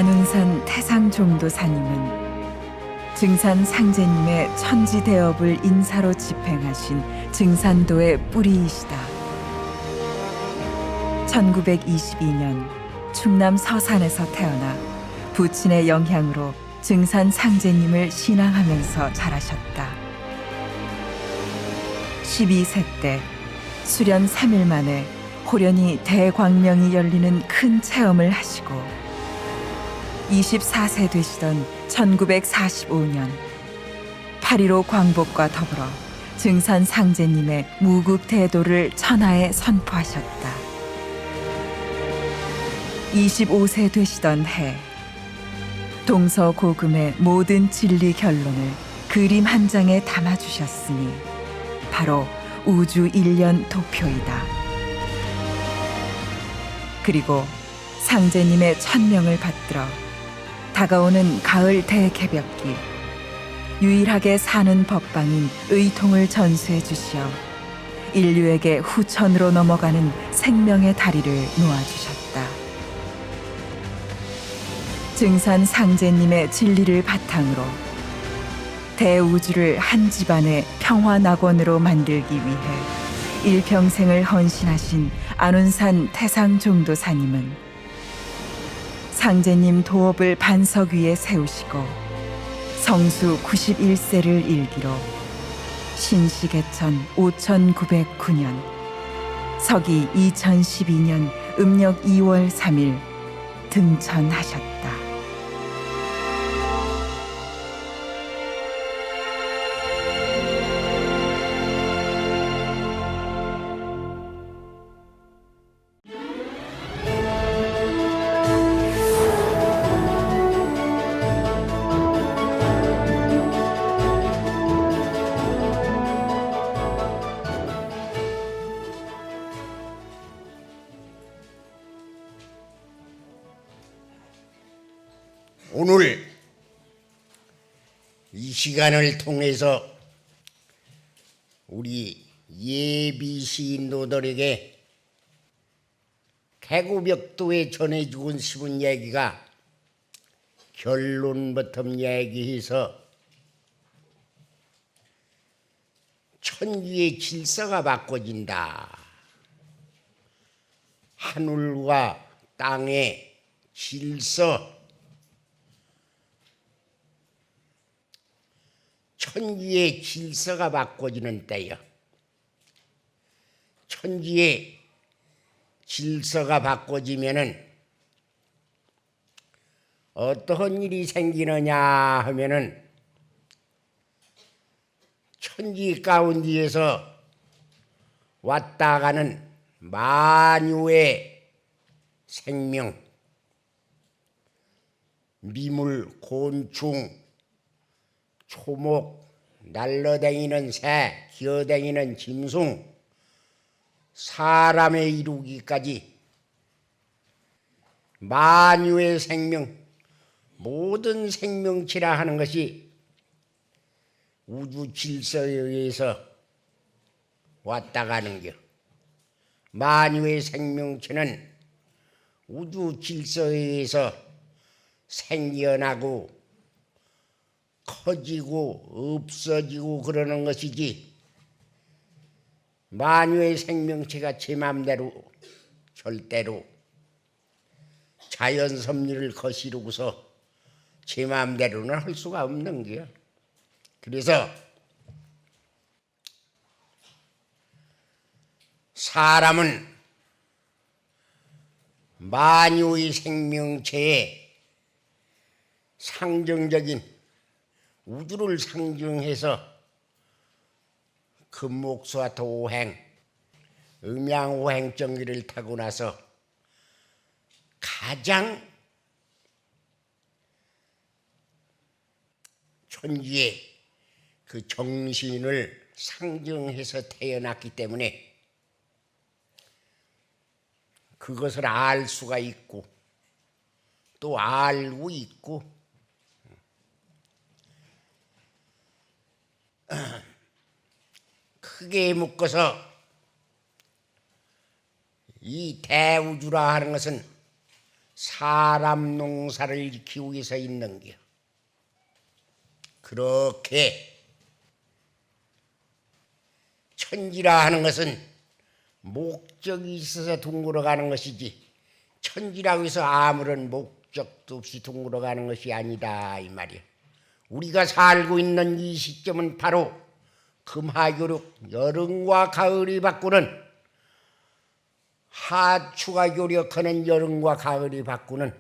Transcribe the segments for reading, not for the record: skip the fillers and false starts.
안운산 태상종도사님은 증산 상제님의 천지대업을 인사로 집행하신 증산도의 뿌리이시다. 1922년 충남 서산에서 태어나 부친의 영향으로 증산 상제님을 신앙하면서 자라셨다. 12세 때 수련 3일 만에 호련히 대광명이 열리는 큰 체험을 하시고 24세 되시던 1945년 8.15 광복과 더불어 증산 상제님의 무국대도를 천하에 선포하셨다. 25세 되시던 해 동서고금의 모든 진리 결론을 그림 한 장에 담아주셨으니 바로 우주 일련 도표이다. 그리고 상제님의 천명을 받들어 다가오는 가을 대개벽기 유일하게 사는 법방인 의통을 전수해 주시어 인류에게 후천으로 넘어가는 생명의 다리를 놓아주셨다. 증산 상제님의 진리를 바탕으로 대우주를 한 집안의 평화낙원으로 만들기 위해 일평생을 헌신하신 안운산 태상종도사님은 상제님 도업을 반석 위에 세우시고 성수 91세를 일기로 신시개천 5909년 서기 2012년 음력 2월 3일 등천하셨다. 오늘 이 시간을 통해서 우리 예비 시인도들에게 개구벽도에 전해주고 싶은 얘기가 결론부터 얘기해서 천지의 질서가 바꿔진다. 하늘과 땅의 질서, 천지의 질서가 바꿔지는 때요. 천지의 질서가 바꿔지면은 어떠한 일이 생기느냐 하면은 천지 가운데에서 왔다 가는 만유의 생명, 미물, 곤충, 초목, 날라다니는 새, 기어다니는 짐승, 사람에 이루기까지 만유의 생명, 모든 생명체라 하는 것이 우주 질서에 의해서 왔다 가는 겨. 만유의 생명체는 우주 질서에 의해서 생겨나고 커지고 없어지고 그러는 것이지, 만유의 생명체가 제 맘대로 절대로 자연 섭리를 거스르고서 제 맘대로는 할 수가 없는 거야. 그래서 사람은 만유의 생명체의 상징적인 우주를 상징해서 금목수와 도행, 음양오행 정기를 타고 나서 가장 천지의 그 정신을 상징해서 태어났기 때문에 그것을 알 수가 있고 또 알고 있고, 크게 묶어서 이 대우주라 하는 것은 사람 농사를 지키기 위해서 있는 겨. 그렇게 천지라 하는 것은 목적이 있어서 둥글어 가는 것이지 천지라고 해서 아무런 목적도 없이 둥글어 가는 것이 아니다 이 말이야. 우리가 살고 있는 이 시점은 바로 금하교력 여름과 가을이 바꾸는 하추가 교력하는 여름과 가을이 바꾸는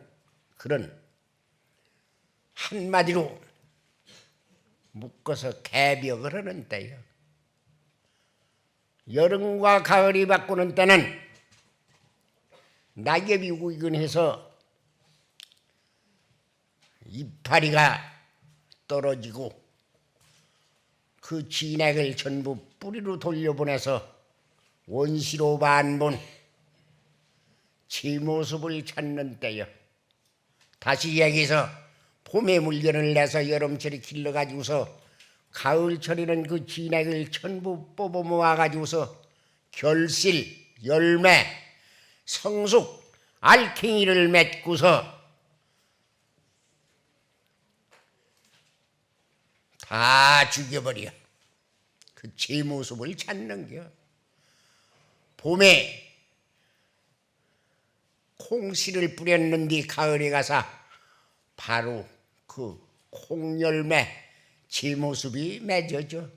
그런 한마디로 묶어서 개벽을 하는 때예요. 여름과 가을이 바꾸는 때는 낙엽이 우근해서 이파리가 떨어지고 그 진액을 전부 뿌리로 돌려보내서 원시로 반본 지 모습을 찾는 때요. 다시 얘기해서 봄에 물건을 내서 여름철에 길러가지고서 가을철에는 그 진액을 전부 뽑아 모아가지고서 결실, 열매, 성숙, 알갱이를 맺고서 다 죽여버려. 그 제 모습을 찾는겨. 봄에 콩씨를 뿌렸는데 가을에 가서 바로 그 콩열매 제 모습이 맺어져.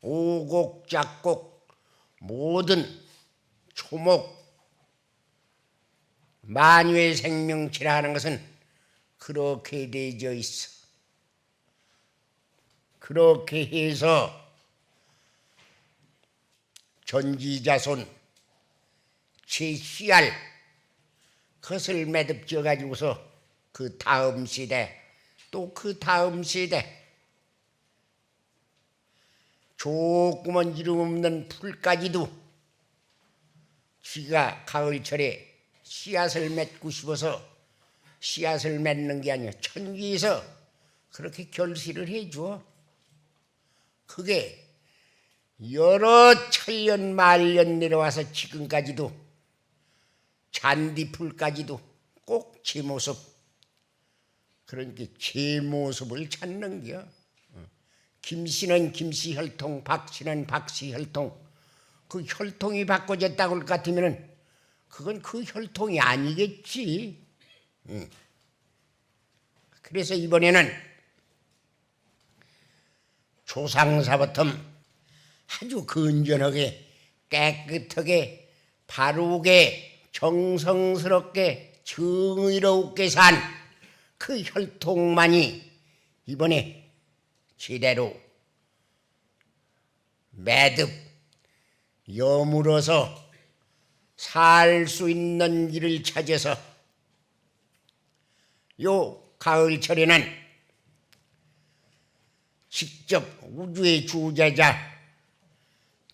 오곡, 작곡, 모든 초목, 만유의 생명체라 하는 것은 그렇게 되어져 있어. 그렇게 해서 전지자손 제 씨알 그것을 매듭져 가지고서 그 다음 시대 또 그 다음 시대 조그만 이름 없는 풀까지도 쥐가 가을철에 씨앗을 맺고 싶어서 씨앗을 맺는 게 아니야. 천지에서 그렇게 결실을 해줘. 그게 여러 천년 만년 내려와서 지금까지도 잔디풀까지도 꼭 제 모습, 그러니까 제 모습을 찾는겨. 김씨는 김씨혈통, 박씨는 박씨혈통. 그 혈통이 바꿔졌다고 할 것 같으면 그건 그 혈통이 아니겠지. 그래서 이번에는 조상사부터 아주 건전하게 깨끗하게 바르게 정성스럽게 정의롭게 산 그 혈통만이 이번에 제대로 매듭 여물어서 살 수 있는 길을 찾아서 요 가을철에는 직접 우주의 주제자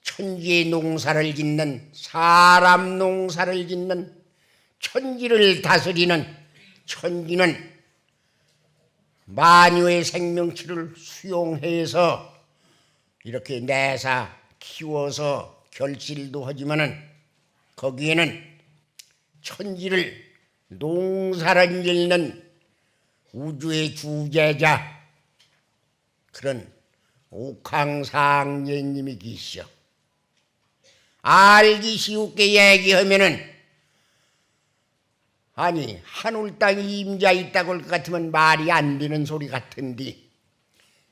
천지의 농사를 짓는 사람 농사를 짓는 천지를 다스리는 천지는 만유의 생명체를 수용해서 이렇게 내사 키워서 결실도 하지만은 거기에는 천지를 농사를 짓는 우주의 주제자 그런 옥황상제님이 계시오. 알기 쉬우게 얘기하면은 아니 하늘 땅에 임자 있다고 할 것 같으면 말이 안 되는 소리 같은데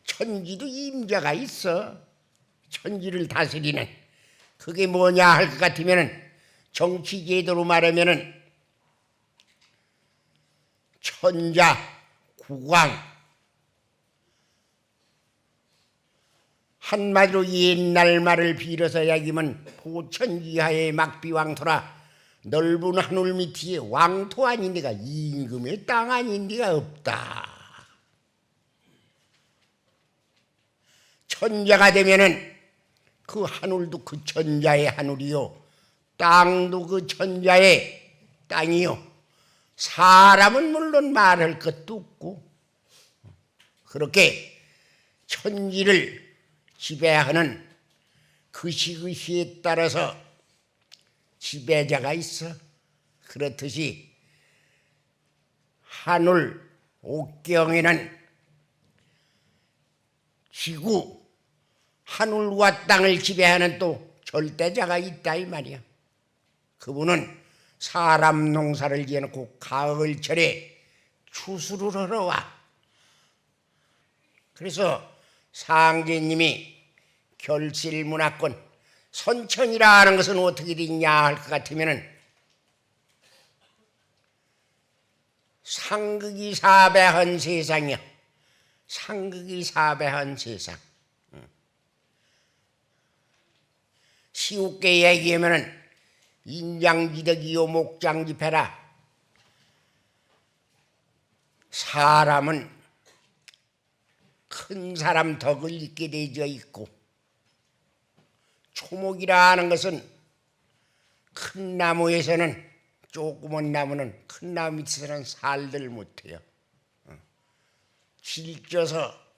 천지도 임자가 있어. 천지를 다스리는 그게 뭐냐 할 것 같으면은 정치 제도로 말하면은 천자 국왕 한마디로 옛날 말을 빌어서 얘기하면 포천지하의 막비왕토라 넓은 하늘 밑에 왕토 아닌 데가 임금의 땅 아닌 데가 없다. 천자가 되면은 그 하늘도 그 천자의 하늘이요 땅도 그 천자의 땅이요 사람은 물론 말할 것도 없고 그렇게 천지를 지배하는 그 시에 따라서 지배자가 있어. 그렇듯이 하늘 옥경에는 지구 하늘과 땅을 지배하는 또 절대자가 있다 이 말이야. 그분은 사람 농사를 지어놓고 가을철에 추수를 하러 와. 그래서 상제님이 결실문화권 선천이라는 것은 어떻게 되냐 할 것 같으면은 상극이 사배한 세상이야. 상극이 사배한 세상. 쉬우게 얘기하면은 인장지덕이요 목장지패라. 사람은 큰 사람 덕을 잊게 되어 있고, 초목이라는 것은 큰 나무에서는, 조그만 나무는 큰 나무 밑에서는 살들 못해요. 질져서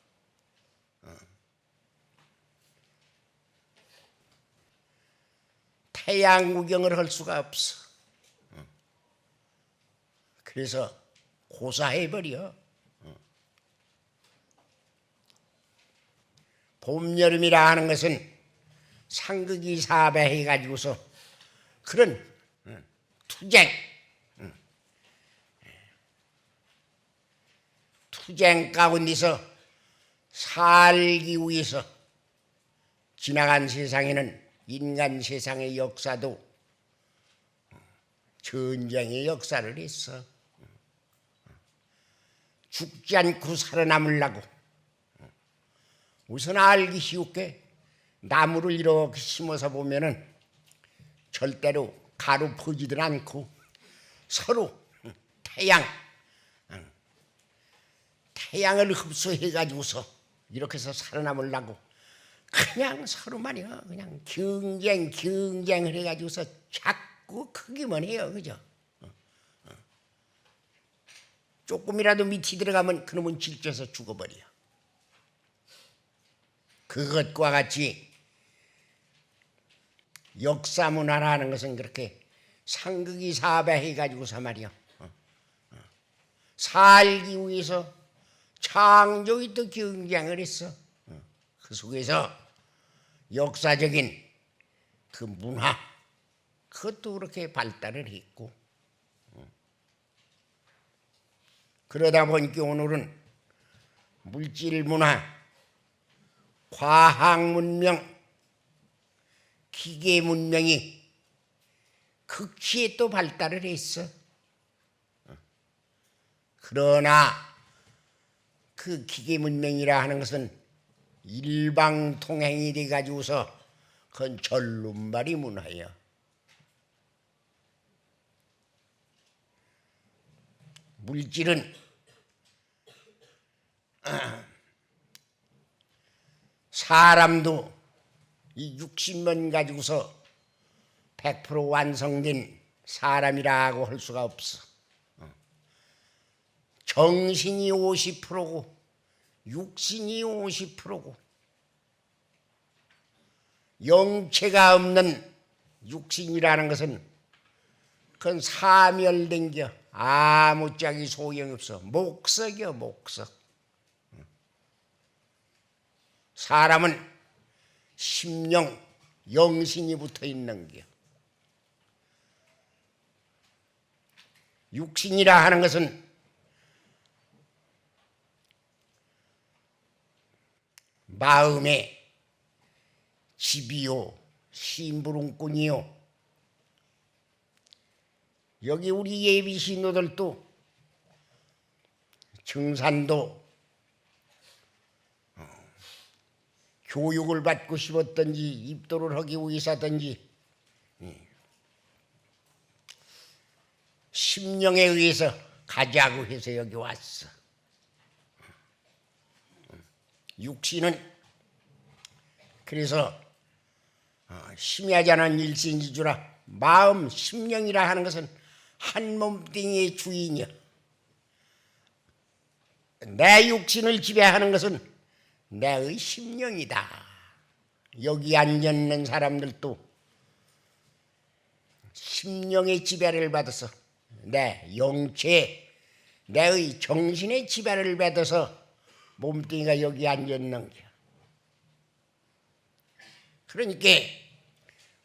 태양 구경을 할 수가 없어. 그래서 고사해버려. 봄, 여름이라 하는 것은 상극이 사배해가지고서 그런 투쟁 가운데서 살기 위해서 지나간 세상에는 인간 세상의 역사도 전쟁의 역사를 했어. 죽지 않고 살아남으려고. 우선 알기 쉬울게 나무를 이렇게 심어서 보면은 절대로 가루 퍼지들 않고 서로 태양을 흡수해 가지고서 이렇게 해서 살아남으려고 그냥 서로 말이야 그냥 경쟁을 해 가지고서 자꾸 크기만 해요. 그죠? 조금이라도 밑이 들어가면 그놈은 질져서 죽어버려. 그것과 같이 역사문화라는 것은 그렇게 상극이 사배해 가지고서 말이야 살기 위해서 창조이 또 경쟁을 했어. 그 속에서 역사적인 그 문화 그것도 그렇게 발달을 했고, 그러다 보니까 오늘은 물질 문화, 과학 문명, 기계 문명이 극치에 또 발달을 했어. 그러나 그 기계 문명이라 하는 것은 일방통행이 돼 가지고서 그건 절름발이 문화야. 물질은 사람도 이 60년 가지고서 100% 완성된 사람이라고 할 수가 없어. 정신이 50%고 육신이 50%고 영체가 없는 육신이라는 것은 그건 사멸된겨. 아무짝이 소용이 없어. 목석이여 목석. 사람은 심령, 영신이 붙어 있는 겨. 육신이라 하는 것은 마음의 집이요, 심부름꾼이요. 여기 우리 예비 신도들도 증산도 교육을 받고 싶었든지 입도를 하기 위해서든지 심령에 의해서 가자고 해서 여기 왔어. 육신은 그래서 심야지 않은 일신지주라. 마음, 심령이라 하는 것은 한 몸뚱이의 주인이야. 내 육신을 지배하는 것은 내의 심령이다. 여기 앉아있는 사람들도 심령의 지배를 받아서 내 영체, 내의 정신의 지배를 받아서 몸뚱이가 여기 앉았는 게. 그러니까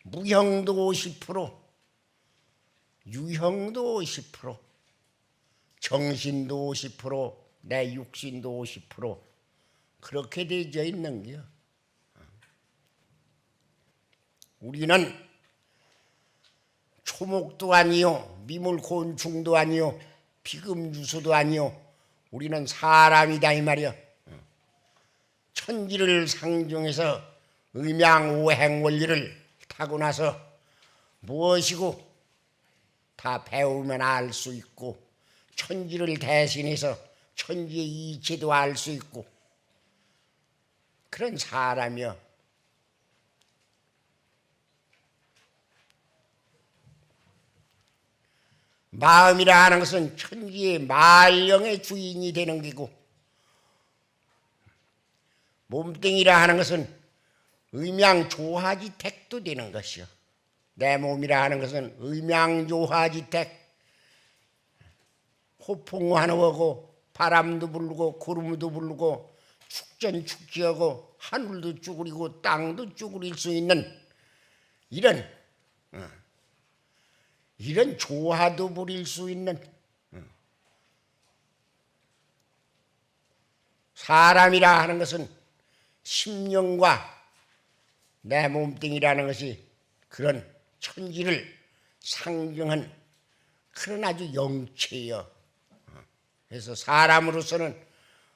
무형도 50%, 유형도 50%, 정신도 50%, 내 육신도 50% 그렇게 되어 있는 거야. 우리는 초목도 아니요, 미물곤충도 아니요, 비금주소도 아니요, 우리는 사람이다 이 말이야. 천지를 상정해서 음양오행 원리를 타고나서 무엇이고 다 배우면 알 수 있고, 천지를 대신해서 천지의 이치도 알 수 있고, 그런 사람이여. 마음이라 하는 것은 천지의 말령의 주인이 되는 기고, 몸뚱이라 하는 것은 음양조화지택도 되는 것이요. 내 몸이라 하는 것은 음양조화지택, 호풍환호하고 바람도 불고 구름도 불고 축전축지하고 하늘도 쭈그리고 땅도 쭈그릴 수 있는 이런 조화도 부릴 수 있는 사람이라 하는 것은 심령과 내 몸뚱이라는 것이 그런 천지를 상정한 그런 아주 영체여. 그래서 사람으로서는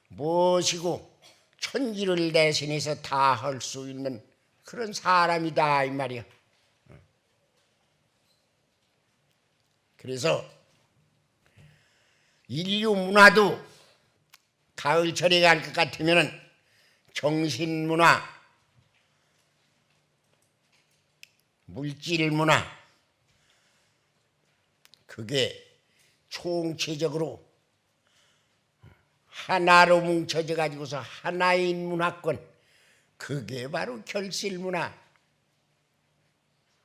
무엇이고 천지를 대신해서 다 할 수 있는 그런 사람이다 이 말이야. 그래서 인류 문화도 가을철에 갈 것 같으면은 정신문화, 물질문화, 그게 총체적으로 하나로 뭉쳐져 가지고서 하나인 문화권, 그게 바로 결실문화,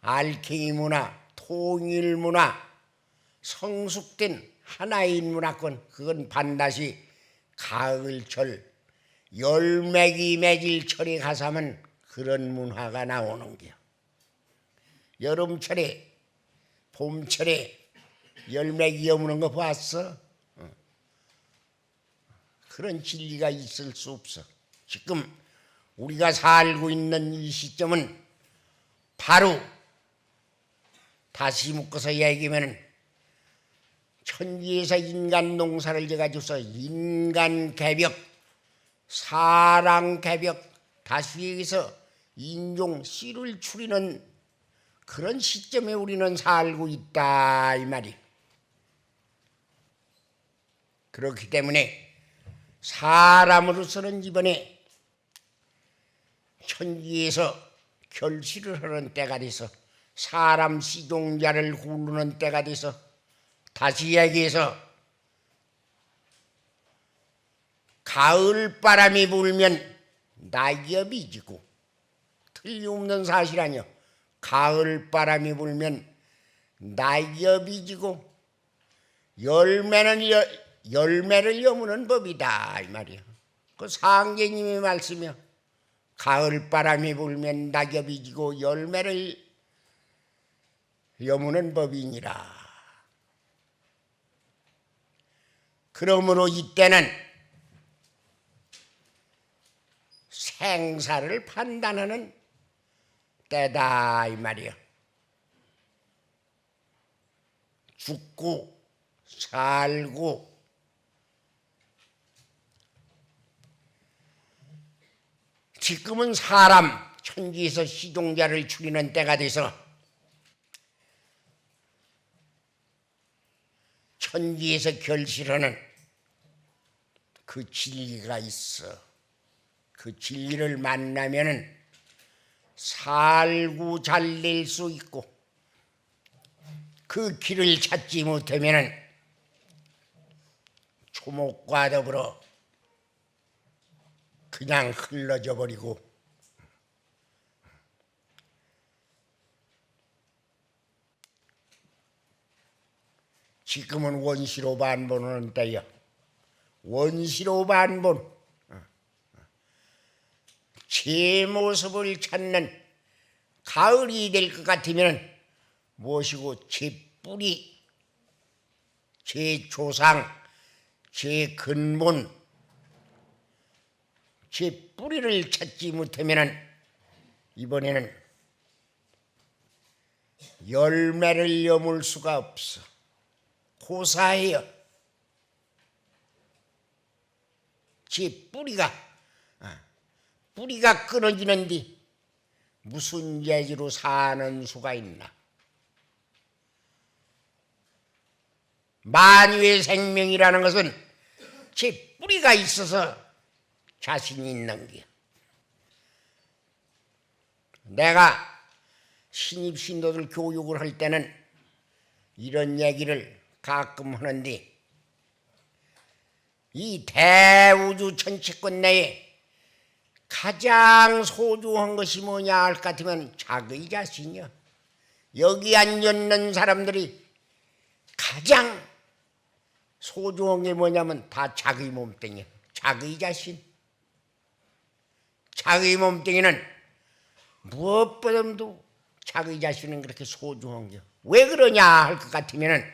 알갱이 문화, 통일문화, 성숙된 하나인 문화권, 그건 반드시 가을철 열매기 맺을 철에 가서면 그런 문화가 나오는 거야. 여름철에, 봄철에 열매기 여무는 거 봤어? 그런 진리가 있을 수 없어. 지금 우리가 살고 있는 이 시점은 바로 다시 묶어서 얘기하면 천지에서 인간 농사를 져가지고서 인간 개벽, 사랑 개벽, 다시 얘기해서 인종 씨를 추리는 그런 시점에 우리는 살고 있다 이 말이. 그렇기 때문에 사람으로서는 이번에 천지에서 결실을 하는 때가 돼서 사람 시종자를 후르는 때가 돼서 다시 얘기해서 가을 바람이 불면 낙엽이 지고, 틀림없는 사실 아니요. 가을 바람이 불면 낙엽이 지고 열매를 여무는 법이다 이 말이야. 그 상제님의 말씀이야. 가을 바람이 불면 낙엽이 지고 열매를 여무는 법이니라. 그러므로 이때는 생사를 판단하는 때다 이 말이야. 죽고 살고 지금은 사람 천지에서 시종자를 추리는 때가 돼서 천지에서 결실하는 그 진리가 있어. 그 진리를 만나면은 살고 잘 낼 수 있고, 그 길을 찾지 못하면은 초목과 더불어 그냥 흘러져 버리고 지금은 원시로 반보는 때야. 원시로 반본 제 모습을 찾는 가을이 될 것 같으면 무엇이고 제 뿌리, 제 조상, 제 근본, 제 뿌리를 찾지 못하면 이번에는 열매를 여물 수가 없어. 고사해요. 제 뿌리가 끊어지는데 무슨 재주로 사는 수가 있나? 만유의 생명이라는 것은 제 뿌리가 있어서 자신이 있는 거야. 내가 신입 신도들 교육을 할 때는 이런 얘기를 가끔 하는데, 이 대우주 천체권 내에 가장 소중한 것이 뭐냐 할 것 같으면 자기 자신이야. 여기 앉아있는 사람들이 가장 소중한 게 뭐냐면 다 자기 몸뚱이야. 자기 자신. 자기 몸뚱이는 무엇보다도 자기 자신은 그렇게 소중한 게. 왜 그러냐 할 것 같으면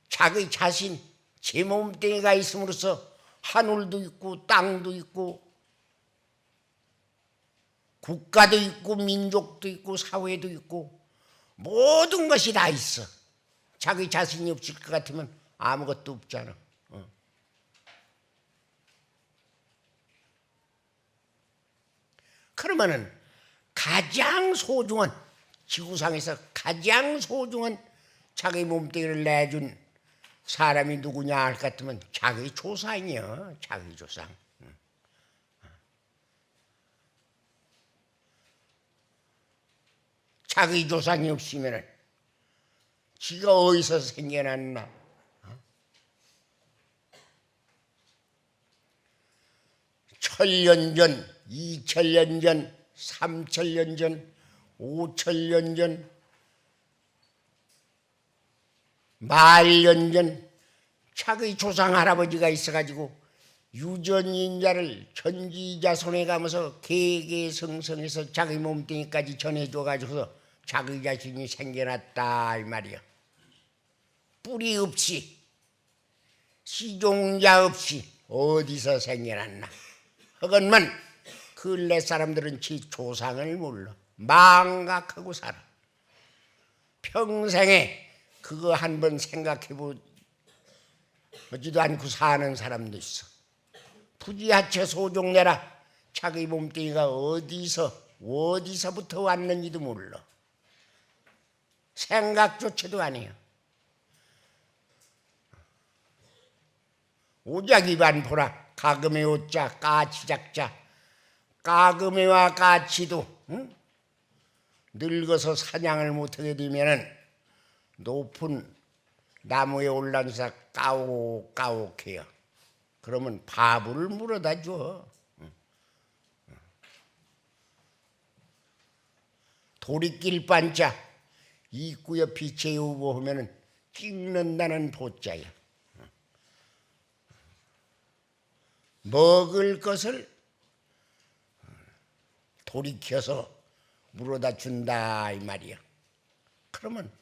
자기 자신, 제 몸뚱이가 있음으로써 하늘도 있고 땅도 있고 국가도 있고 민족도 있고 사회도 있고 모든 것이 다 있어. 자기 자신이 없을 것 같으면 아무것도 없잖아. 그러면은 가장 소중한, 지구상에서 가장 소중한 자기 몸뚱이를 내준 사람이 누구냐 할 것 같으면 자기 조상이요. 자기 조상. 자기 조상이 없으면 지가 어디서 생겨났나? 천년 전, 2000년 전, 3000년 전, 5000년 전, 만년 전 자기 조상 할아버지가 있어가지고 유전인자를 전지자손에 가면서 개개성성해서 자기 몸뚱이까지 전해줘가지고서 자기 자신이 생겨났다 이 말이야. 뿌리 없이 시종자 없이 어디서 생겨났나. 허건만 근래 사람들은 지 조상을 몰라. 망각하고 살아. 평생에 그거 한 번 생각해보지도 않고 사는 사람도 있어. 부지하체 소종내라. 자기 몸뚱이가 어디서부터 왔는지도 몰라. 생각조차도 아니야. 오자기반 보라. 가금의 오자 까치작자. 까금이와 까치도 늙어서 사냥을 못하게 되면은 높은 나무에 올라앉아서 까옥까옥해요. 그러면 밥을 물어다 줘. 도리길 반자. 입구에 빛에 오고 하면은 찍는다는 보자야. 먹을 것을 돌이켜서 물어다 준다 이 말이야. 그러면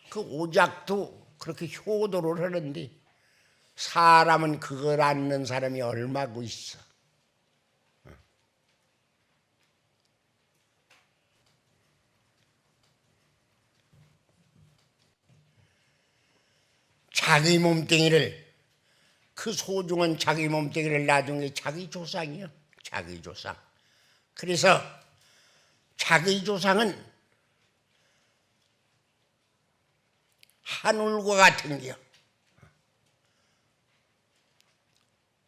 그 오작도 그렇게 효도를 하는데 사람은 그걸 않는 사람이 얼마고 있어. 자기 몸뚱이를, 그 소중한 자기 몸뚱이를 놔둔 게 자기 조상이요. 자기 조상. 그래서 자기 조상은 하늘과 같은 게요.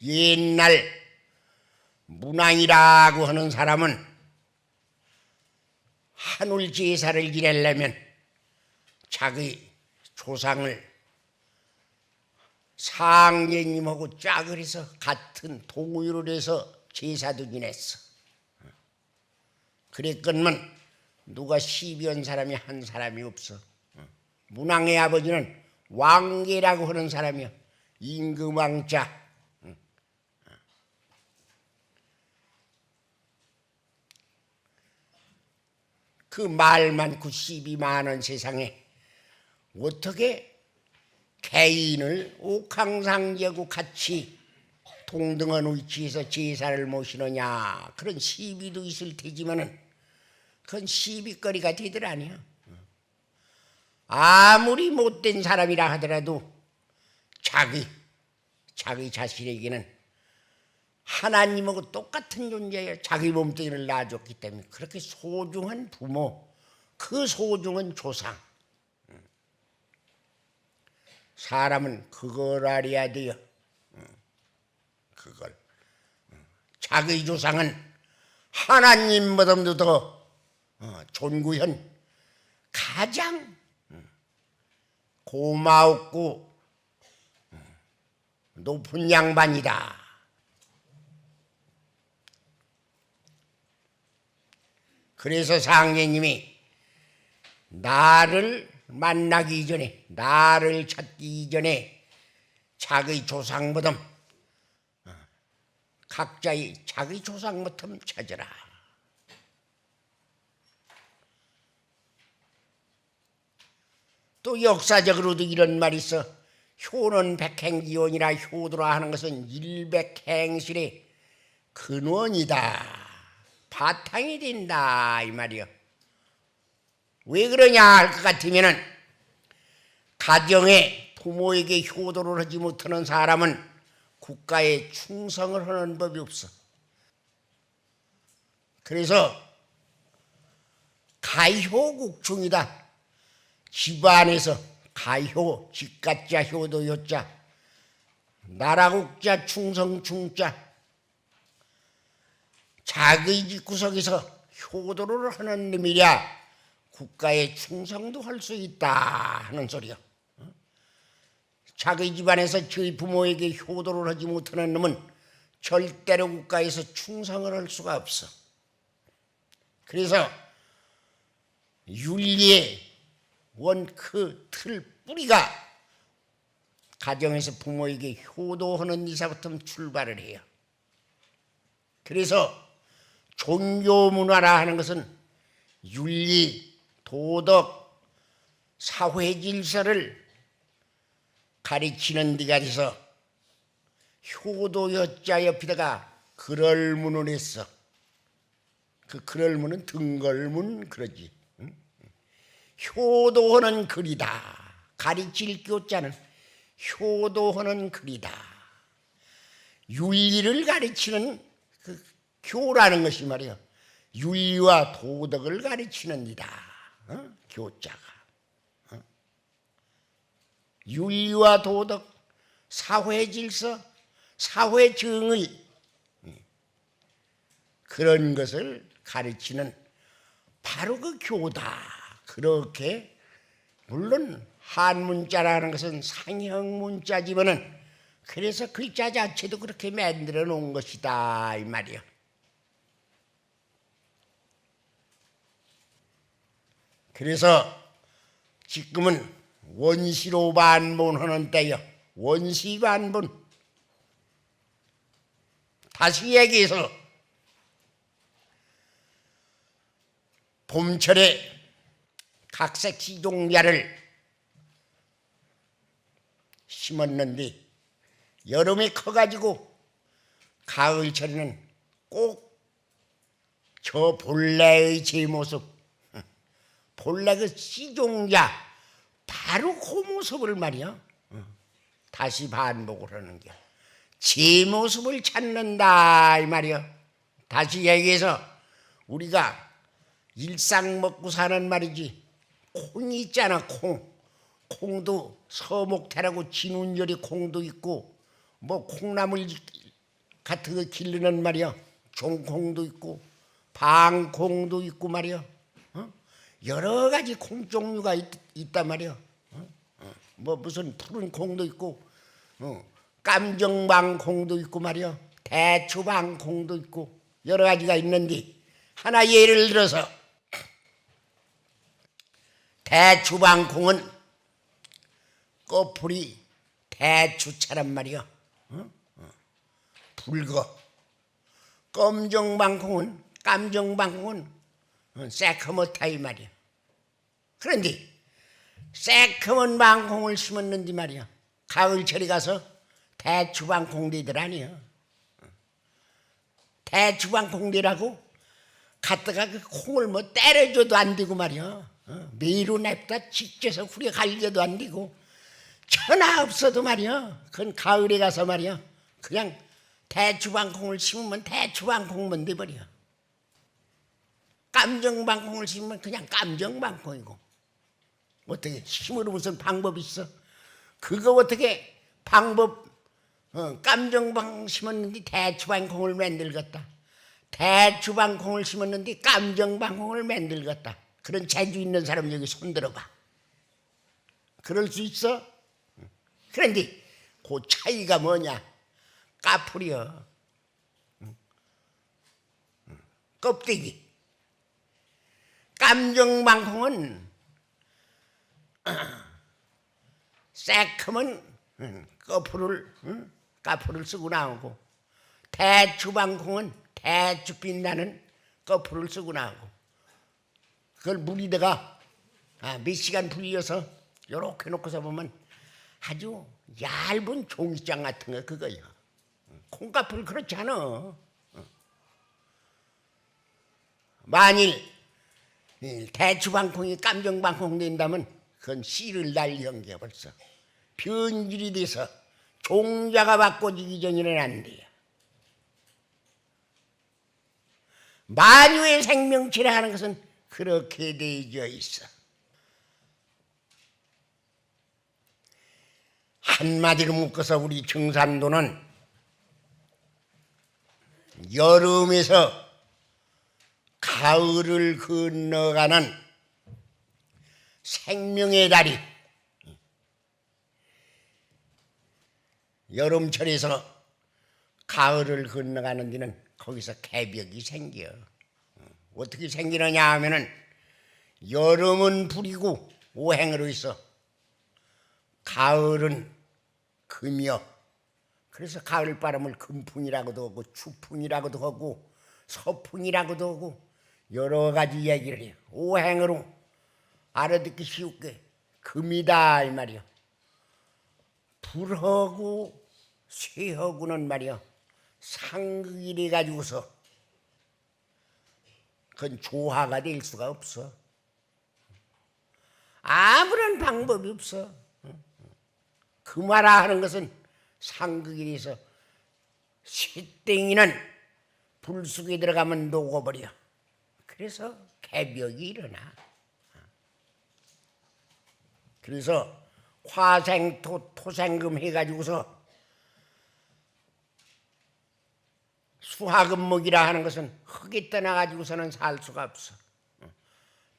옛날 문왕이라고 하는 사람은 하늘 제사를 지내려면 자기 조상을 상제님하고 짝을 해서 같은 동의를 해서 제사도 지냈어. 그랬건만 누가 시비한 사람이 한 사람이 없어. 문왕의 아버지는 왕계라고 하는 사람이야. 임금왕자. 그 말 많고 시비 많은 세상에 어떻게 개인을 옥황상제하고 같이 동등한 위치에서 제사를 모시느냐, 그런 시비도 있을 테지만은 그건 시비거리가 되들 아니야. 아무리 못된 사람이라 하더라도 자기 자신에게는 하나님하고 똑같은 존재예요. 자기 몸뚱이를 낳아줬기 때문에. 그렇게 소중한 부모, 그 소중한 조상, 사람은 그걸 알아야 돼요. 그걸. 자기 조상은 하나님보다도 더 존귀한, 가장 고마웠고 높은 양반이다. 그래서 상제님이 나를 만나기 이전에, 나를 찾기 이전에 자기 조상부터, 각자의 자기 조상부터 찾으라. 또 역사적으로도 이런 말이 있어. 효는 백행기원이라, 효도라 하는 것은 일백행실의 근원이다, 바탕이 된다, 이 말이요. 왜 그러냐 할 것 같으면은, 가정에 부모에게 효도를 하지 못하는 사람은 국가에 충성을 하는 법이 없어. 그래서 가효국충이다. 집안에서 가효, 집가자, 효도, 요자, 나라국자, 충성, 충자, 자기 집구석에서 효도를 하는 놈이랴 국가에 충성도 할 수 있다 하는 소리요. 자기 집안에서 저희 부모에게 효도를 하지 못하는 놈은 절대로 국가에서 충성을 할 수가 없어. 그래서 윤리의 원 그 틀 뿌리가 가정에서 부모에게 효도하는 이사부터 출발을 해요. 그래서 종교 문화라 하는 것은 윤리, 도덕, 사회 질서를 가르치는 데가 돼서 효도 여자 옆에다가 글얼문을 했어. 그 글얼문은 등걸문 그러지. 효도하는 글이다. 가르칠 교자는 효도하는 글이다. 윤리를 가르치는 그 교라는 것이 말이야. 윤리와 도덕을 가르치는 이다. 교자가. 윤리와 도덕, 사회 질서, 사회 정의, 그런 것을 가르치는 바로 그 교다. 그렇게, 물론 한문자라는 것은 상형 문자지만은 그래서 글자 자체도 그렇게 만들어 놓은 것이다 이 말이야. 그래서 지금은 원시로 반본하는 때요. 원시 반본. 다시 얘기해서 봄철에 각색 시종자를 심었는데 여름에 커가지고 가을철에는 꼭 저 본래의 제 모습, 본래 그 시종자 바로 그 모습을 말이야 다시 반복을 하는 게 제 모습을 찾는다 이 말이야. 다시 얘기해서 우리가 일상 먹고 사는 말이지, 콩이 있잖아. 콩도 서목태라고 진운절이 콩도 있고, 뭐 콩나물 같은 거 기르는 말이야, 종콩도 있고 방콩도 있고 말이야. 여러 가지 콩 종류가 있단 말이야. 뭐 무슨 푸른 콩도 있고, 깜정방콩도 있고 말이야, 대추방콩도 있고 여러 가지가 있는데, 하나 예를 들어서 대추방콩은 꽃풀이 대추처럼 말이야 붉어. 깜정방콩은 새커멓다 이 말이야. 그런데 새커먼 방콩을 심었는데 말이야, 가을철에 가서 대추방콩대들 아니야. 대추방콩대라고 갔다가 그 콩을 뭐 때려줘도 안 되고 말이야, 매로 냅다 직져서 후려 갈겨도 안 되고, 천하 없어도 말이야, 그건 가을에 가서 말이야 그냥 대추방콩을 심으면 대추방콩만 돼버려. 깜정방콩을 심으면 그냥 깜정방콩이고. 어떻게 심으로 무슨 방법이 있어? 그거 어떻게 방법, 깜정방 심었는데 대추방콩을 만들겠다, 대추방콩을 심었는데 깜정방콩을 만들겠다, 그런 재주 있는 사람 여기 손들어봐. 그럴 수 있어? 그런데 그 차이가 뭐냐? 까풀이여. 껍데기. 깜정방콩은 새큼은 까풀을 쓰고 나오고, 대추방콩은 대추 빛나는 거풀을 쓰고 나오고, 그걸 물에다가 몇 시간 불려서 요렇게 놓고서 보면 아주 얇은 종이장 같은 거 그거요. 콩가풀 그렇지 않아. 만일 대추방콩이 깜정방콩 된다면 그건 씨를 날리는 게 벌써 변질이 돼서 종자가 바꿔지기 전에는 안 돼요. 만유의 생명체라 하는 것은 그렇게 되어 있어. 한마디로 묶어서 우리 청산도는 여름에서 가을을 건너가는 생명의 다리, 여름철에서 가을을 건너가는 데는 거기서 개벽이 생겨. 어떻게 생기느냐 하면은 여름은 불이고 오행으로 있어. 가을은 금이여. 그래서 가을바람을 금풍이라고도 하고 추풍이라고도 하고 서풍이라고도 하고 여러 가지 얘기를 해요. 오행으로 알아듣기 쉽게 금이다 이 말이야. 불하고 쇠하고는 말이야 상극이래 가지고서 그건 조화가 될 수가 없어. 아무런 방법이 없어. 금화라 하는 것은 상극이라서 쇠땡이는 불 속에 들어가면 녹아버려. 그래서 개벽이 일어나. 그래서 화생토 토생금 해가지고서 수화금목이라 하는 것은 흙에 떠나가지고서는 살 수가 없어.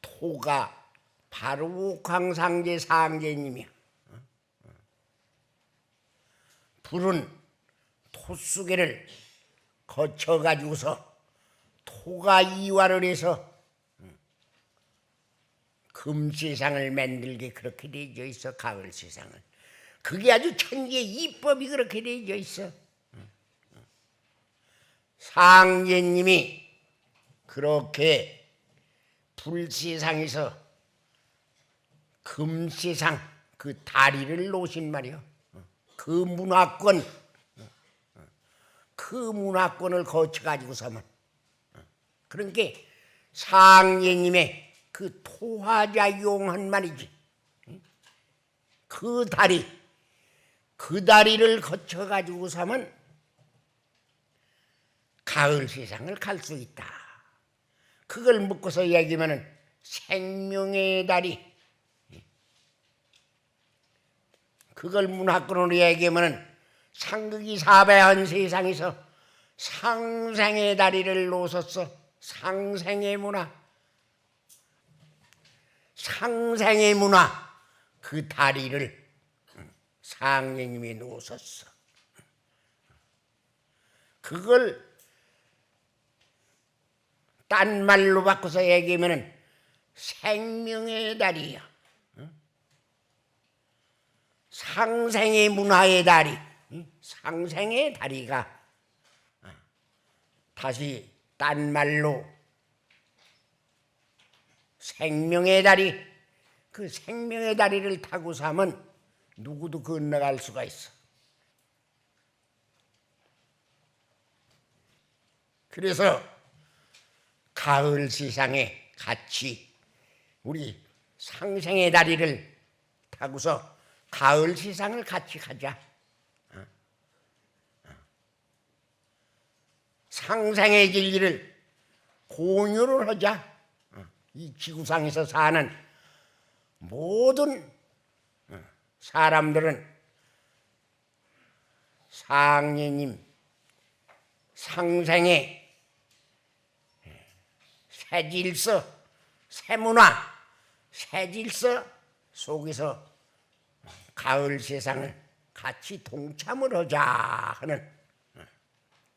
토가 바로 옥황상제 상제님이야. 불은 토수계를 거쳐가지고서 토가 이화를 해서 금세상을 만들게 그렇게 되어 있어. 가을 세상을. 그게 아주 천지의 이법이 그렇게 되어 있어. 상제님이 그렇게 불세상에서 금세상 그 다리를 놓으신 말이요. 그 문화권을 거쳐가지고서만. 그러니까 상제님의 그 토화자용한 말이지. 그 다리를 거쳐가지고서만 가을 세상을 갈 수 있다. 그걸 묶어서 얘기하면은 생명의 다리. 그걸 문화권으로 얘기하면은 상극이 사배한 세상에서 상생의 다리를 놓섰어. 상생의 문화. 상생의 문화. 그 다리를 상제님이 놓섰어. 그걸 딴 말로 바꿔서 얘기하면은 생명의 다리야. 상생의 문화의 다리. 상생의 다리가 다시 딴 말로 생명의 다리, 그 생명의 다리를 타고 사면 누구도 건너갈 수가 있어. 그래서 가을 세상에 같이 우리 상생의 다리를 타고서 가을 세상을 같이 가자. 상생의 진리를 공유를 하자. 이 지구상에서 사는 모든 사람들은 상례님 상생의 새질서, 새문화, 새질서 속에서 가을 세상을 같이 동참을 하자 하는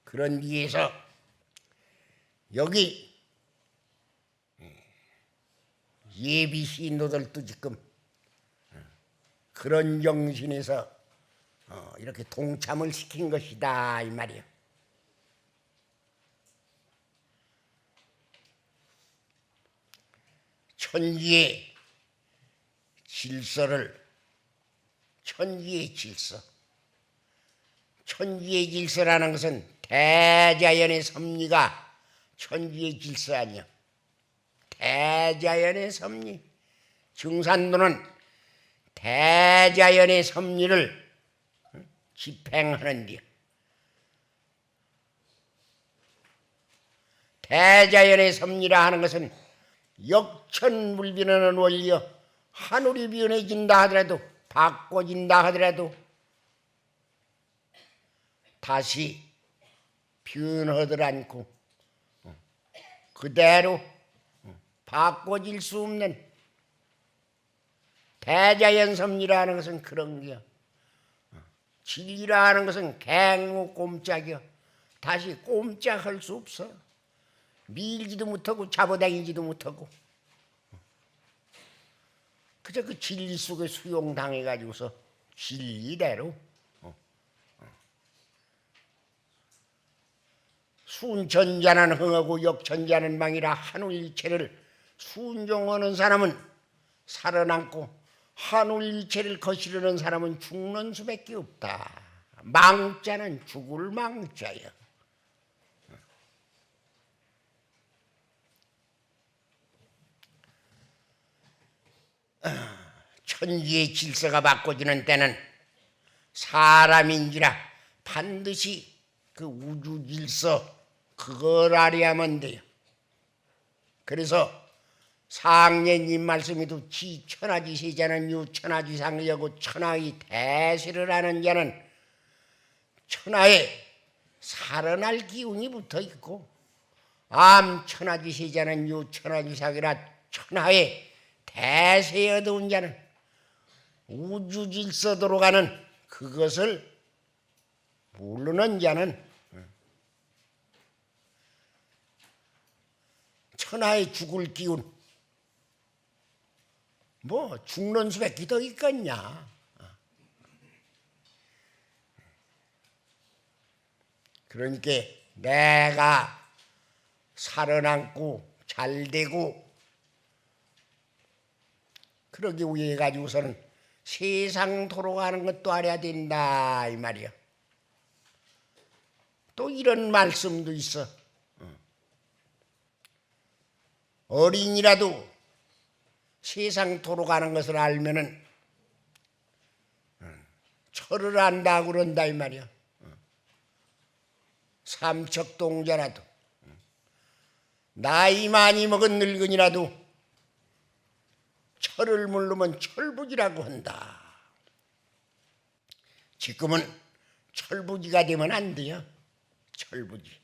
그런 이에서 여기 예비 신도들도 지금 그런 정신에서 이렇게 동참을 시킨 것이다 이 말이에요. 천지의 질서를 천지의 질서, 천지의 질서라는 것은 대자연의 섭리가 천지의 질서 아니야. 대자연의 섭리, 증산도는 대자연의 섭리를 집행하는데 대자연의 섭리라 하는 것은 역천물변하는 원리여 하늘이 변해진다 하더라도 바꿔진다 하더라도 다시 변하들 않고 그대로 바꿔질 수 없는 대자연 섭리라는 것은 그런 게야. 진리라는 것은 갱무 꼼짝이야. 다시 꼼짝할 수 없어. 밀지도 못하고 잡아당기지도 못하고 그저 그 진리 속에 수용당해가지고서 진리대로 순천자는 흥하고 역천자는 망이라 하늘일체를 순종하는 사람은 살아남고 하늘일체를 거스르는 사람은 죽는 수밖에 없다. 망자는 죽을 망자야. 천지의 질서가 바꿔지는 때는 사람인지라 반드시 그 우주 질서 그걸 알아야만 돼요. 그래서 상례님 말씀에도 지천하지 세자는 유천하지 상여고 천하의 대세를 하는 자는 천하에 살아날 기운이 붙어 있고 암천하지 세자는 유천하지 상이라 천하에 대세에 얻어온 자는 우주 질서도로 가는 그것을 모르는 자는 천하에 죽을 기운 뭐 죽는 수밖에 더 있겠냐. 그러니까 내가 살아남고 잘되고 그러기 위해 가지고서는 세상 돌아가는 것도 알아야 된다 이 말이야. 또 이런 말씀도 있어. 어린이라도 세상 돌아가는 것을 알면은 철을 안다 그런다 이 말이야. 삼척동자라도 나이 많이 먹은 늙은이라도 철을 모르면 철부지라고 한다. 지금은 철부지가 되면 안 돼요. 철부지.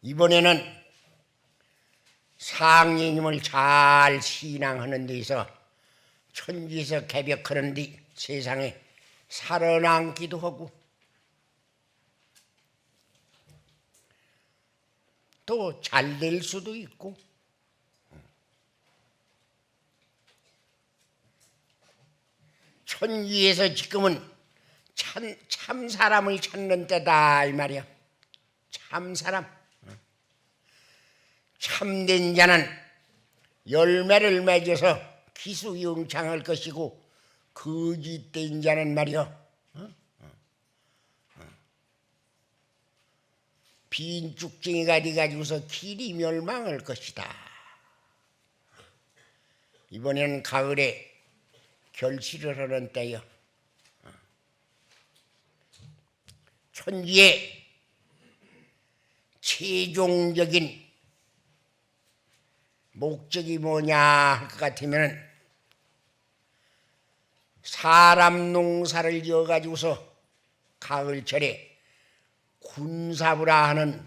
이번에는 상례님을 잘 신앙하는 데서 천지에서 개벽하는 데 세상에 살아남기도 하고 또 잘 될 수도 있고 천지에서 지금은 참 사람을 찾는 때다 이 말이야. 참 사람. 참된 자는 열매를 맺어서 기수영창할 것이고 거짓된 자는 말이여 빈 쭉쟁이가 돼가지고서 길이 멸망할 것이다. 이번에는 가을에 결실을 하는 때여. 천지의 최종적인 목적이 뭐냐 할 것 같으면 사람 농사를 지어가지고서 가을철에 군사부라 하는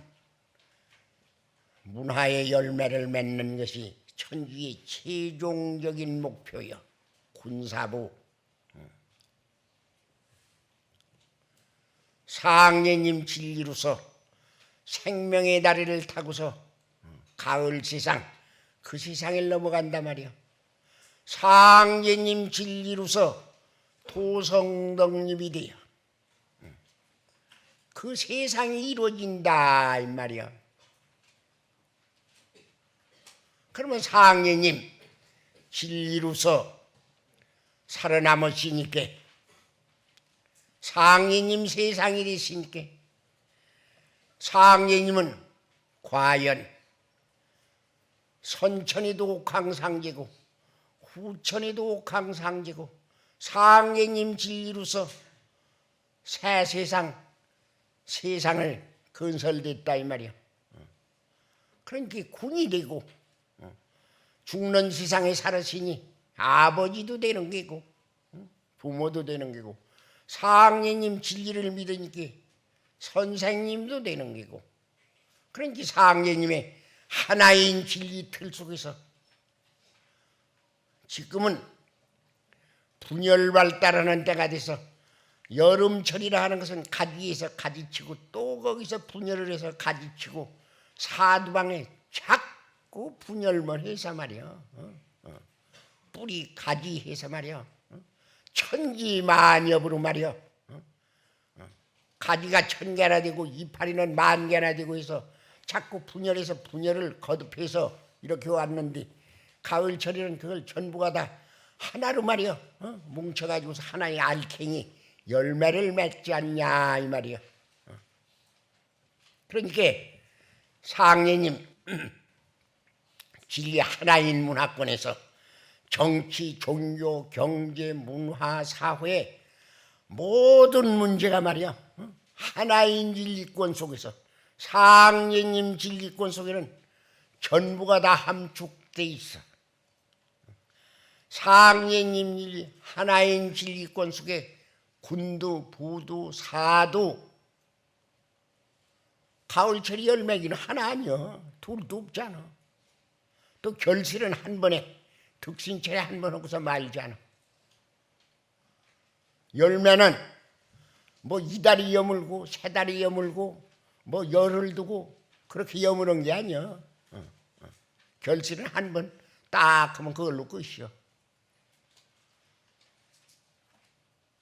문화의 열매를 맺는 것이 천지의 최종적인 목표여. 군사부. 상례님 진리로서 생명의 다리를 타고서 가을 세상 그 세상을 넘어간단 말이야. 상례님 진리로서 도성덕립이 되어 그 세상이 이루어진다 이 말이야. 그러면 상례님 진리로서 살아남으시니까 상례님 세상이 되시니까 상례님은 과연 선천에도 옥황상제고 후천에도 옥황상제고 상례님 진리로서 새 세상을 건설됐다 이 말이야. 그러니까 군이 되고 죽는 세상에 살았으니 아버지도 되는 게고 부모도 되는 게고 상례님 진리를 믿으니까 선생님도 되는 게고 그러니까 상례님의 하나인 진리 틀 속에서 지금은 분열 발달하는 때가 돼서 여름철이라 하는 것은 가지에서 가지치고 또 거기서 분열을 해서 가지치고 사두방에 자꾸 분열만 해서 말이야. 뿌리 가지 해서 말이야. 천지만엽으로 말이야. 가지가 1000개나 되고 이파리는 10,000개나 되고 해서 자꾸 분열해서 분열을 거듭해서 이렇게 왔는데 가을철에는 그걸 전부가 다 하나로 말이야. 뭉쳐가지고서 하나의 알갱이 열매를 맺지 않냐 이 말이야. 그러니까 상례님 진리 하나인 문화권에서 정치, 종교, 경제, 문화, 사회 모든 문제가 말이야 하나인 진리권 속에서 상례님 진리권 속에는 전부가 다 함축돼 있어. 상례님 진리 하나인 진리권 속에 군도, 부도, 사도 가을철이 열매기는 하나 아니야. 둘도 없잖아. 또 결실은 한 번에 득신철에 한 번 하고서 말잖아. 열매는 뭐 이달이 여물고 세달이 여물고 뭐 열을 두고 그렇게 여무는 게 아니야. 결실은 한 번 딱 하면 그걸로 끝이야.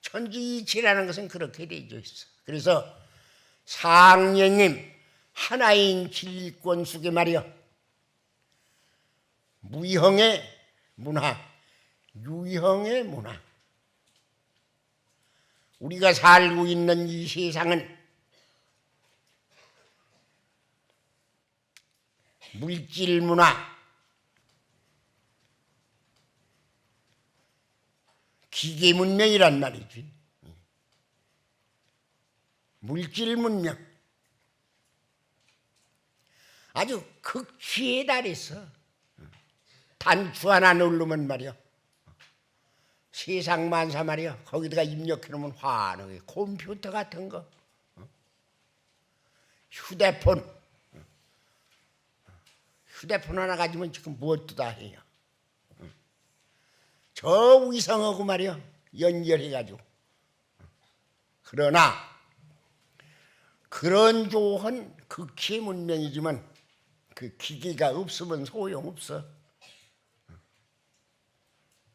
천지이치라는 것은 그렇게 되어 있어. 그래서 상례님 하나인 진리권 속에 말이야 무형의 문화, 유형의 문화. 우리가 살고 있는 이 세상은 물질 문화, 기계 문명이란 말이지. 물질 문명. 아주 극치에 달해서 단추 하나 누르면 말이야 세상 만사 말이야 거기다가 입력해 놓으면 환하게 컴퓨터 같은 거 휴대폰 하나 가지면 지금 무엇도 다 해요. 저 위성하고 말이야 연결해 가지고. 그러나 그런 조언 극히 문명이지만 그 기계가 없으면 소용없어.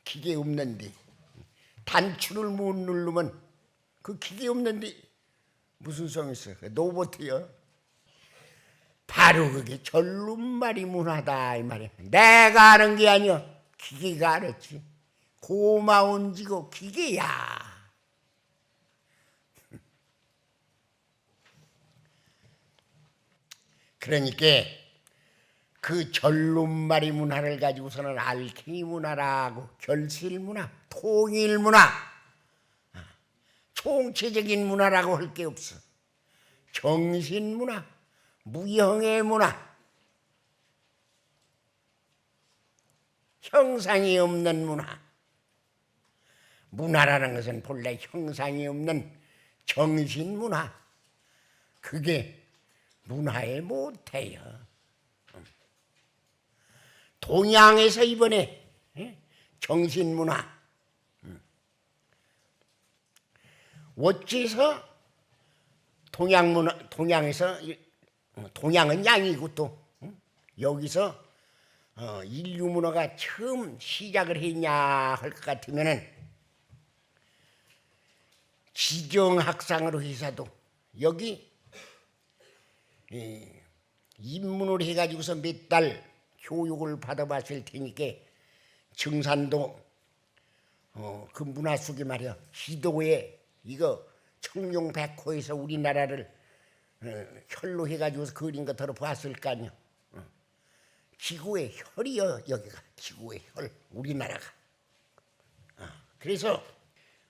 기계 없는데 단추를 못 누르면 그 기계 없는데 무슨 소용 있어. 로봇이요. 바로 그게 전룸말이 문화다 이 말이야. 내가 아는 게 아니야. 기계가 알았지. 고마운 지고 기계야. 그러니까 그 전룸말이 문화를 가지고서는 알갱이 문화라고, 결실 문화, 통일 문화, 총체적인 문화라고 할 게 없어. 정신 문화, 무형의 문화, 형상이 없는 문화. 문화라는 것은 본래 형상이 없는 정신 문화. 그게 문화의 모태요. 동양에서 이번에 정신 문화. 어째서 동양 문화, 동양에서, 동양은 양이고 또 여기서 인류 문화가 처음 시작을 했냐 할 것 같으면은, 지정학상으로 해서도 여기 입문을 해가지고서 몇 달 교육을 받아봤을 테니까 증산도 그 문화 속에 말이야, 기도에 이거 청룡백호에서 우리나라를 혈로 해가지고서 그린 거 들어봤을 거 아니야. 지구의 혈이여, 여기가 지구의 혈, 우리나라가. 그래서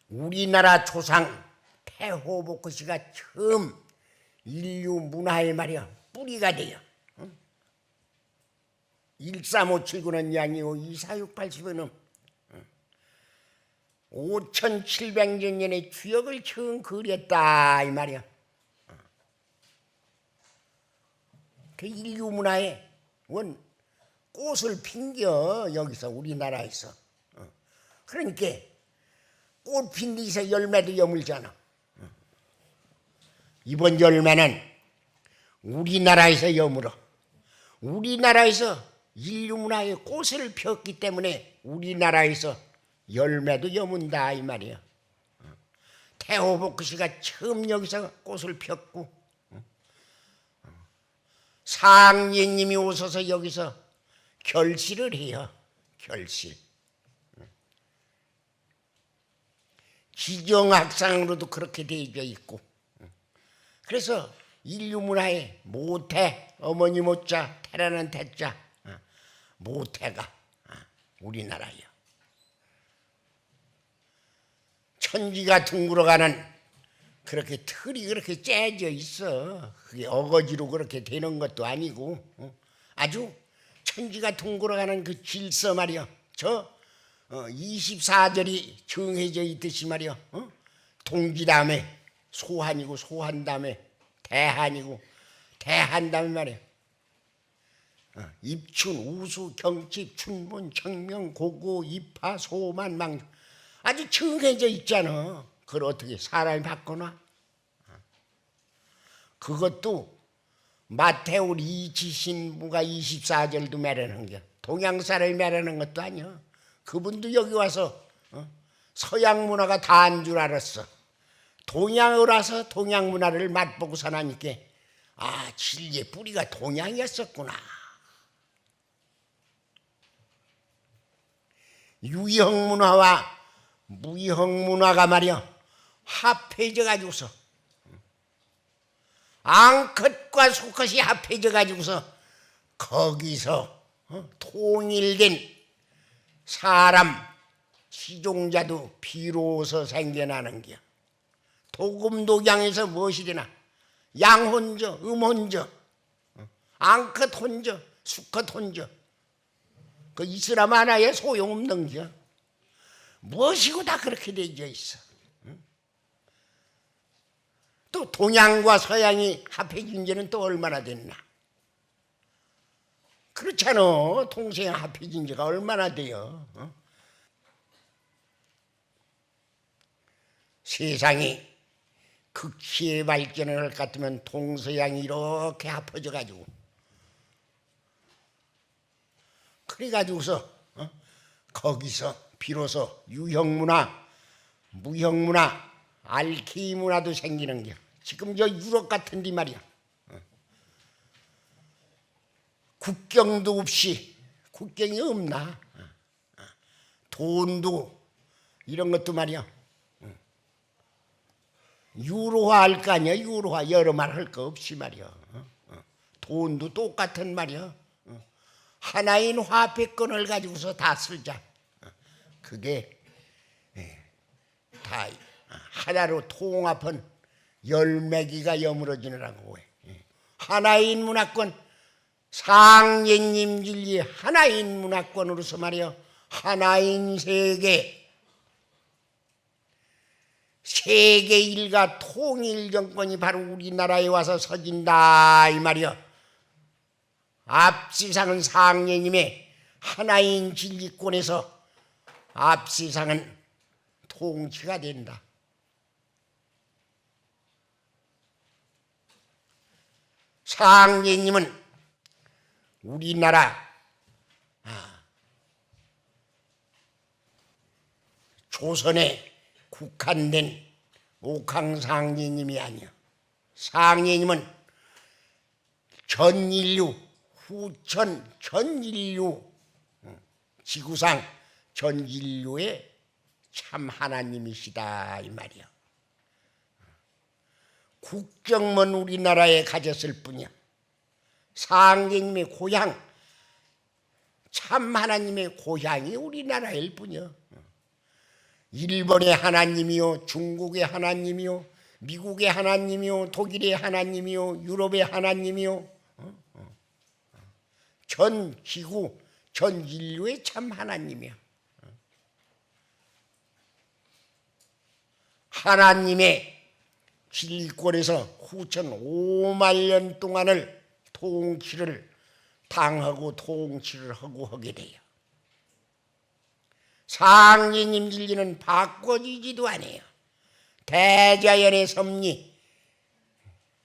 우리나라 조상 태호복씨가 처음 인류 문화의 말이야 뿌리가 돼요. 13579는 양이고 24680은 5700년의 주역을 처음 그렸다 이 말이야. 그 인류 문화의 원 꽃을 핀겨 여기서 우리나라에서. 그러니까 꽃 핀 데서 열매도 여물잖아. 이번 열매는 우리나라에서 여물어. 우리나라에서 인류 문화의 꽃을 폈기 때문에 우리나라에서 열매도 여문다 이 말이야. 태호복씨가 처음 여기서 꽃을 폈고, 상예님이 오셔서 여기서 결실을 해요. 결실. 지정학상으로도 그렇게 되어 있고. 그래서 인류 문화의 모태, 어머니 모자, 태라는 태자, 모태가 우리나라예요. 천지가 둥글어가는 그렇게 틀이 그렇게 째져 있어. 그게 어거지로 그렇게 되는 것도 아니고, 아주 천지가 둥글어가는 그 질서 말이야. 저 24절이 정해져 있듯이 말이야. 동지 다음에 소한이고, 소한 다음에 대한이고, 대한 다음에 말이야. 입춘, 우수, 경칩, 춘문, 청명, 고고, 입하, 소만, 망. 아주 정해져 있잖아. 그걸 어떻게 사람이 바꿔놔? 그것도 마태올 이치신부가 24절도 매라는 게 동양 사람이 매라는 것도 아니야. 그분도 여기 와서 서양 문화가 다인 줄 알았어. 동양을 와서 동양 문화를 맛보고 사나니까 진리의 뿌리가 동양이었었구나. 유형 문화와 무형 문화가 말이야 합해져 가지고서, 앙컷과 수컷이 합해져 가지고서 거기서 통일된 사람 시종자도 비로소 생겨나는 게야. 도금도양에서 무엇이 되나? 양혼저, 음혼저, 앙컷 혼저, 수컷 혼저. 그 이슬람 하나에 소용없는 게 무엇이고 다 그렇게 되어 있어. 또 동양과 서양이 합해진 지는 또 얼마나 됐나? 그렇잖아. 동서양 합해진 지가 얼마나 돼요. 세상이 극치의 발전을 할 것 같으면 동서양이 이렇게 합쳐져 가지고, 그래 가지고서 거기서 비로소 유형문화, 무형문화, 알케이 문화도 생기는 게. 지금 저 유럽 같은 데 말이야, 국경도 없이, 국경이 없나? 돈도 이런 것도 말이야 유로화 할 거 아니야. 유로화 여러 말 할 거 없이 말이야. 돈도 똑같은 말이야. 하나인 화폐권을 가지고서 다 쓰자. 그게 다 하나로 통합한 열매기가 여물어지느라고 해. 하나인 문화권, 상예님 진리 하나인 문화권으로서 말이야. 하나인 세계, 세계 일가 통일 정권이 바로 우리나라에 와서 서진다 이 말이야. 앞세상은 상예님의 하나인 진리권에서 앞세상은 통치가 된다. 상예님은 우리나라 조선에 국한된 옥황상제님이 아니야. 상제님은 전 인류, 후천 전 인류, 지구상 전 인류의 참 하나님이시다 이 말이야. 국정만 우리나라에 가졌을 뿐이야. 상제님의 고향, 참 하나님의 고향이 우리나라일 뿐이야. 일본의 하나님이요, 중국의 하나님이요, 미국의 하나님이요, 독일의 하나님이요, 유럽의 하나님이요, 전 지구, 전 인류의 참 하나님이야. 하나님의 진리권에서 후천 5만 년 동안을 통치를 당하고 통치를 하고 하게 돼요. 상제님 진리는 바꿔지지도 않아요. 대자연의 섭리,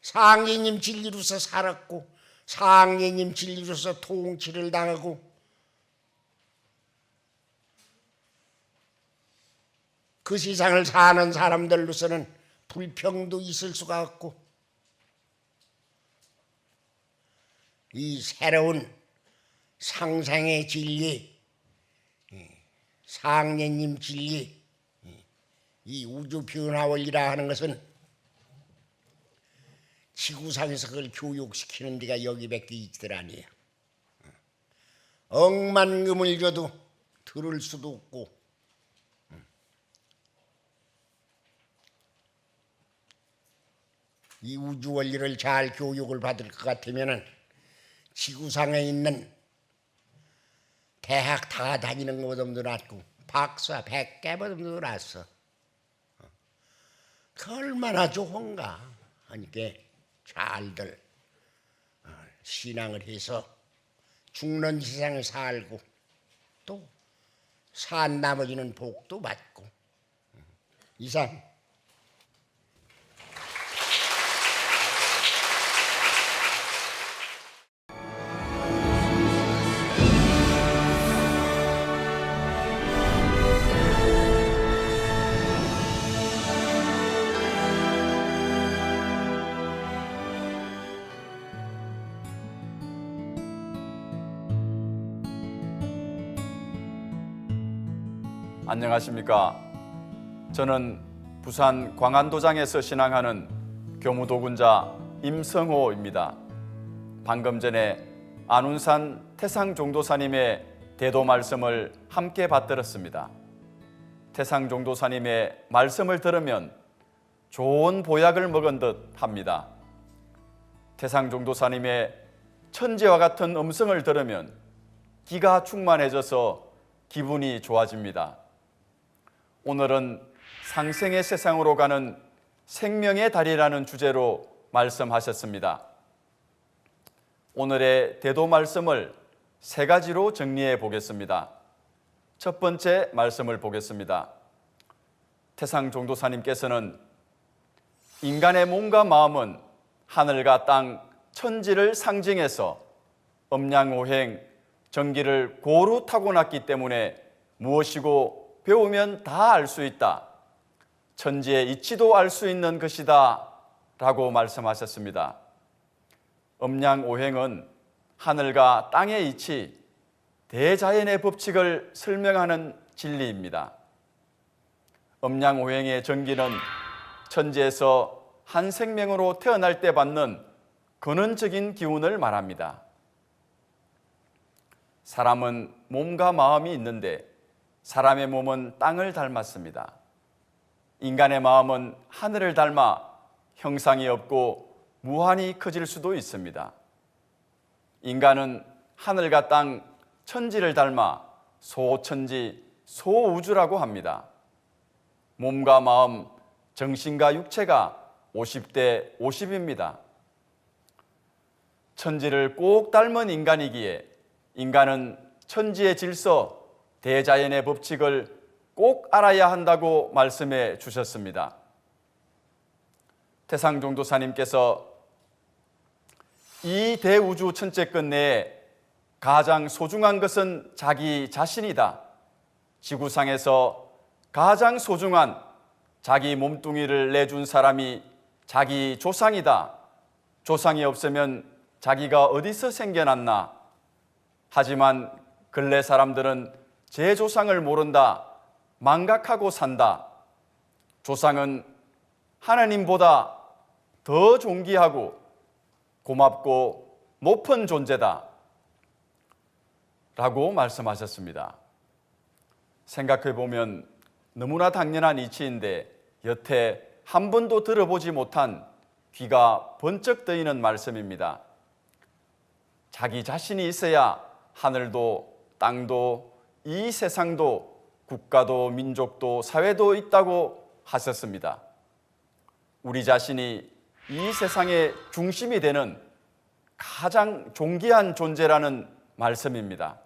상제님 진리로서 살았고 상제님 진리로서 통치를 당하고 그 세상을 사는 사람들로서는 불평도 있을 수가 없고 이 새로운 상상의 진리, 상례님 진리, 이 우주 변화 원리라 하는 것은 지구상에서 그걸 교육시키는 데가 여기밖에 있들 아니에요. 억만금을 줘도 들을 수도 없고 이 우주 원리를 잘 교육을 받을 것 같으면은 지구상에 있는 대학 다 다니는 것보다도 낫고 박사 100개보다도 낫어. 그 얼마나 좋은가 하니까 잘들 신앙을 해서 죽는 세상을 살고 또 산 나머지는 복도 받고 이상. 안녕하십니까. 저는 부산 광안도장에서 신앙하는 교무도군자 임성호입니다. 방금 전에 안운산 태상종도사님의 대도 말씀을 함께 받들었습니다. 태상종도사님의 말씀을 들으면 좋은 보약을 먹은 듯 합니다. 태상종도사님의 천지와 같은 음성을 들으면 기가 충만해져서 기분이 좋아집니다. 오늘은 상생의 세상으로 가는 생명의 달이라는 주제로 말씀하셨습니다. 오늘의 대도 말씀을 세 가지로 정리해 보겠습니다. 첫 번째 말씀을 보겠습니다. 태상종도사님께서는 인간의 몸과 마음은 하늘과 땅, 천지를 상징해서 음양오행, 정기를 고루 타고났기 때문에 무엇이고 배우면 다 알 수 있다. 천지의 이치도 알 수 있는 것이다 라고 말씀하셨습니다. 음양오행은 하늘과 땅의 이치, 대자연의 법칙을 설명하는 진리입니다. 음양오행의 전기는 천지에서 한 생명으로 태어날 때 받는 근원적인 기운을 말합니다. 사람은 몸과 마음이 있는데 사람의 몸은 땅을 닮았습니다. 인간의 마음은 하늘을 닮아 형상이 없고 무한히 커질 수도 있습니다. 인간은 하늘과 땅, 천지를 닮아 소천지, 소우주라고 합니다. 몸과 마음, 정신과 육체가 50대 50입니다. 천지를 꼭 닮은 인간이기에 인간은 천지의 질서, 대자연의 법칙을 꼭 알아야 한다고 말씀해 주셨습니다. 태상종도사님께서 이 대우주 천체권 내에 가장 소중한 것은 자기 자신이다. 지구상에서 가장 소중한 자기 몸뚱이를 내준 사람이 자기 조상이다. 조상이 없으면 자기가 어디서 생겨났나? 하지만 근래 사람들은 제 조상을 모른다. 망각하고 산다. 조상은 하나님보다 더 존귀하고 고맙고 높은 존재다. 라고 말씀하셨습니다. 생각해 보면 너무나 당연한 이치인데 여태 한 번도 들어보지 못한 귀가 번쩍 뜨이는 말씀입니다. 자기 자신이 있어야 하늘도 땅도 이 세상도 국가도 민족도 사회도 있다고 하셨습니다. 우리 자신이 이 세상의 중심이 되는 가장 존귀한 존재라는 말씀입니다.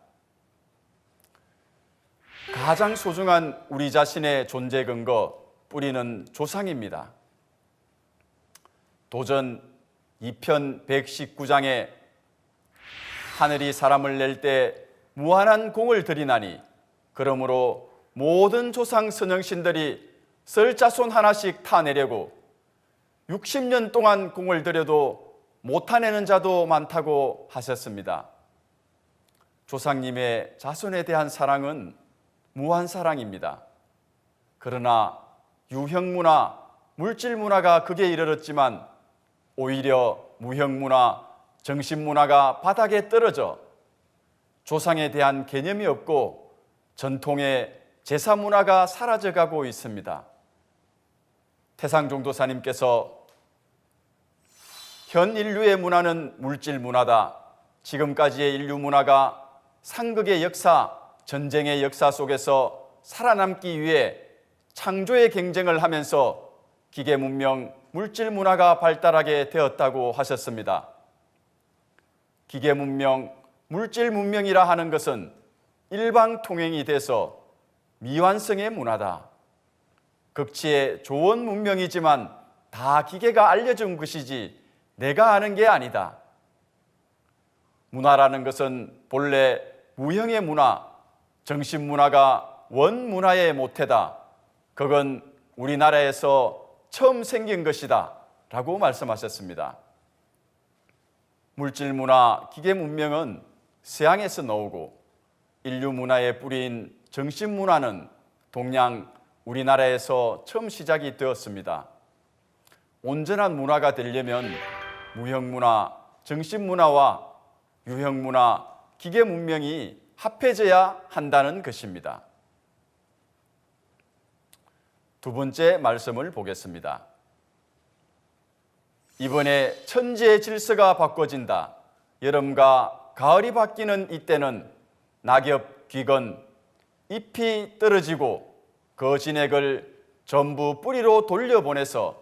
가장 소중한 우리 자신의 존재 근거, 뿌리는 조상입니다. 도전 2편 119장에 하늘이 사람을 낼 때 무한한 공을 들이나니 그러므로 모든 조상 선영신들이 썰자손 하나씩 타내려고 60년 동안 공을 들여도 못 타내는 자도 많다고 하셨습니다. 조상님의 자손에 대한 사랑은 무한 사랑입니다. 그러나 유형문화, 물질문화가 극에 이르렀지만 오히려 무형문화, 정신문화가 바닥에 떨어져 조상에 대한 개념이 없고 전통의 제사문화가 사라져가고 있습니다. 태상종도사님께서 현 인류의 문화는 물질문화다. 지금까지의 인류 문화가 상극의 역사, 전쟁의 역사 속에서 살아남기 위해 창조의 경쟁을 하면서 기계 문명, 물질 문화가 발달하게 되었다고 하셨습니다. 기계 문명, 물질 문명이라 하는 것은 일방 통행이 돼서 미완성의 문화다. 극치의 좋은 문명이지만 다 기계가 알려준 것이지 내가 아는 게 아니다. 문화라는 것은 본래 무형의 문화, 정신문화가 원문화의 모태다. 그건 우리나라에서 처음 생긴 것이다. 라고 말씀하셨습니다. 물질문화, 기계문명은 서양에서 나오고 인류 문화의 뿌리인 정신문화는 동양 우리나라에서 처음 시작이 되었습니다. 온전한 문화가 되려면 무형문화, 정신문화와 유형문화, 기계문명이 합해져야 한다는 것입니다. 두 번째 말씀을 보겠습니다. 이번에 천지의 질서가 바꿔진다. 여름과 가을이 바뀌는 이때는 낙엽, 귀건, 잎이 떨어지고 그 진액을 전부 뿌리로 돌려보내서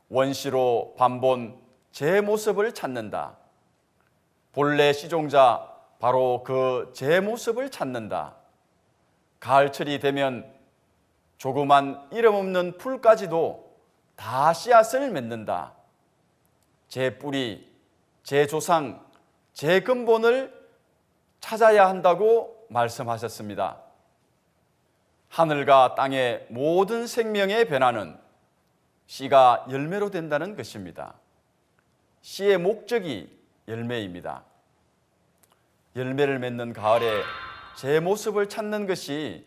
원시로 반본 제 모습을 찾는다. 본래 시종자 바로 그 제 모습을 찾는다. 가을철이 되면 조그만 이름 없는 풀까지도 다 씨앗을 맺는다. 제 뿌리, 제 조상, 제 근본을 찾아야 한다고 말씀하셨습니다. 하늘과 땅의 모든 생명의 변화는 씨가 열매로 된다는 것입니다. 씨의 목적이 열매입니다. 열매를 맺는 가을에 제 모습을 찾는 것이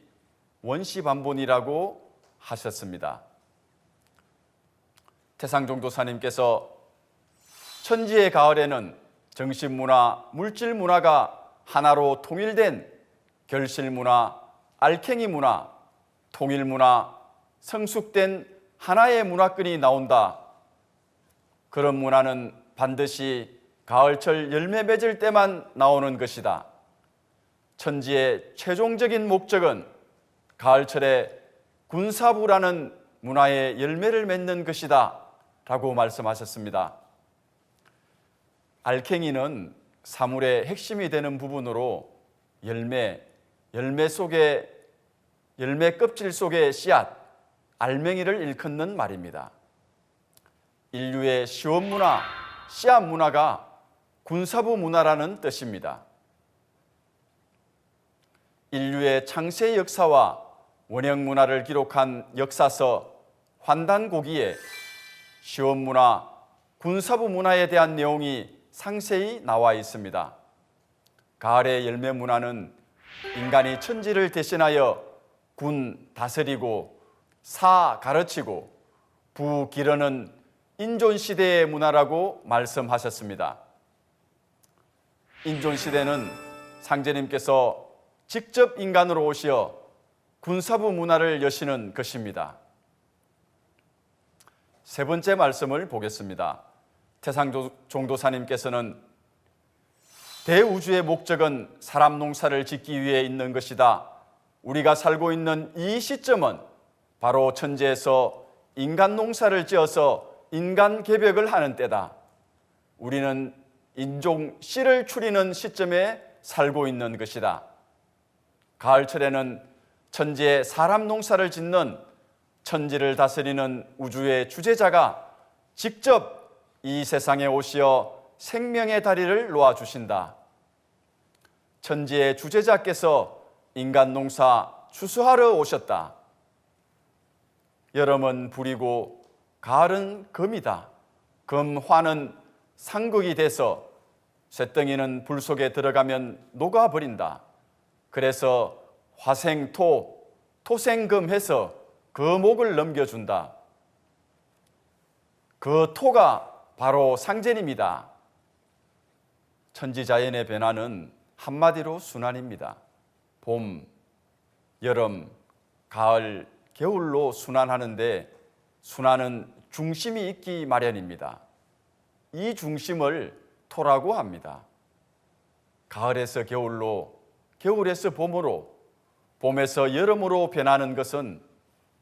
원시반본이라고 하셨습니다. 태상종도사님께서 천지의 가을에는 정신문화, 물질문화가 하나로 통일된 결실문화, 알갱이문화, 통일문화, 성숙된 하나의 문화권이 나온다. 그런 문화는 반드시 가을철 열매 맺을 때만 나오는 것이다. 천지의 최종적인 목적은 가을철에 군사부라는 문화의 열매를 맺는 것이다 라고 말씀하셨습니다. 알갱이는 사물의 핵심이 되는 부분으로 열매 속에 열매 껍질 속의 씨앗, 알맹이를 일컫는 말입니다. 인류의 시원 문화, 씨앗 문화가 군사부 문화라는 뜻입니다. 인류의 창세 역사와 원형 문화를 기록한 역사서 환단고기에 시원 문화, 군사부 문화에 대한 내용이 상세히 나와 있습니다. 가을의 열매 문화는 인간이 천지를 대신하여 군 다스리고 사 가르치고 부 기르는 인존시대의 문화라고 말씀하셨습니다. 인존시대는 상제님께서 직접 인간으로 오시어 군사부 문화를 여시는 것입니다. 세 번째 말씀을 보겠습니다. 태상종도사님께서는 대우주의 목적은 사람 농사를 짓기 위해 있는 것이다. 우리가 살고 있는 이 시점은 바로 천지에서 인간 농사를 지어서 인간 개벽을 하는 때다. 우리는 인종 씨를 추리는 시점에 살고 있는 것이다. 가을철에는 천지에 사람 농사를 짓는 천지를 다스리는 우주의 주재자가 직접 이 세상에 오시어 생명의 다리를 놓아주신다. 천지의 주재자께서 인간 농사 추수하러 오셨다. 여름은 불이고 가을은 금이다. 금화는 상극이 돼서 쇳덩이는 불 속에 들어가면 녹아버린다. 그래서 화생토, 토생금해서 그 목을 넘겨준다. 그 토가 바로 상제님이다. 천지자연의 변화는 한마디로 순환입니다. 봄, 여름, 가을, 겨울로 순환하는데 순환은 중심이 있기 마련입니다. 이 중심을 토라고 합니다. 가을에서 겨울로, 겨울에서 봄으로, 봄에서 여름으로 변하는 것은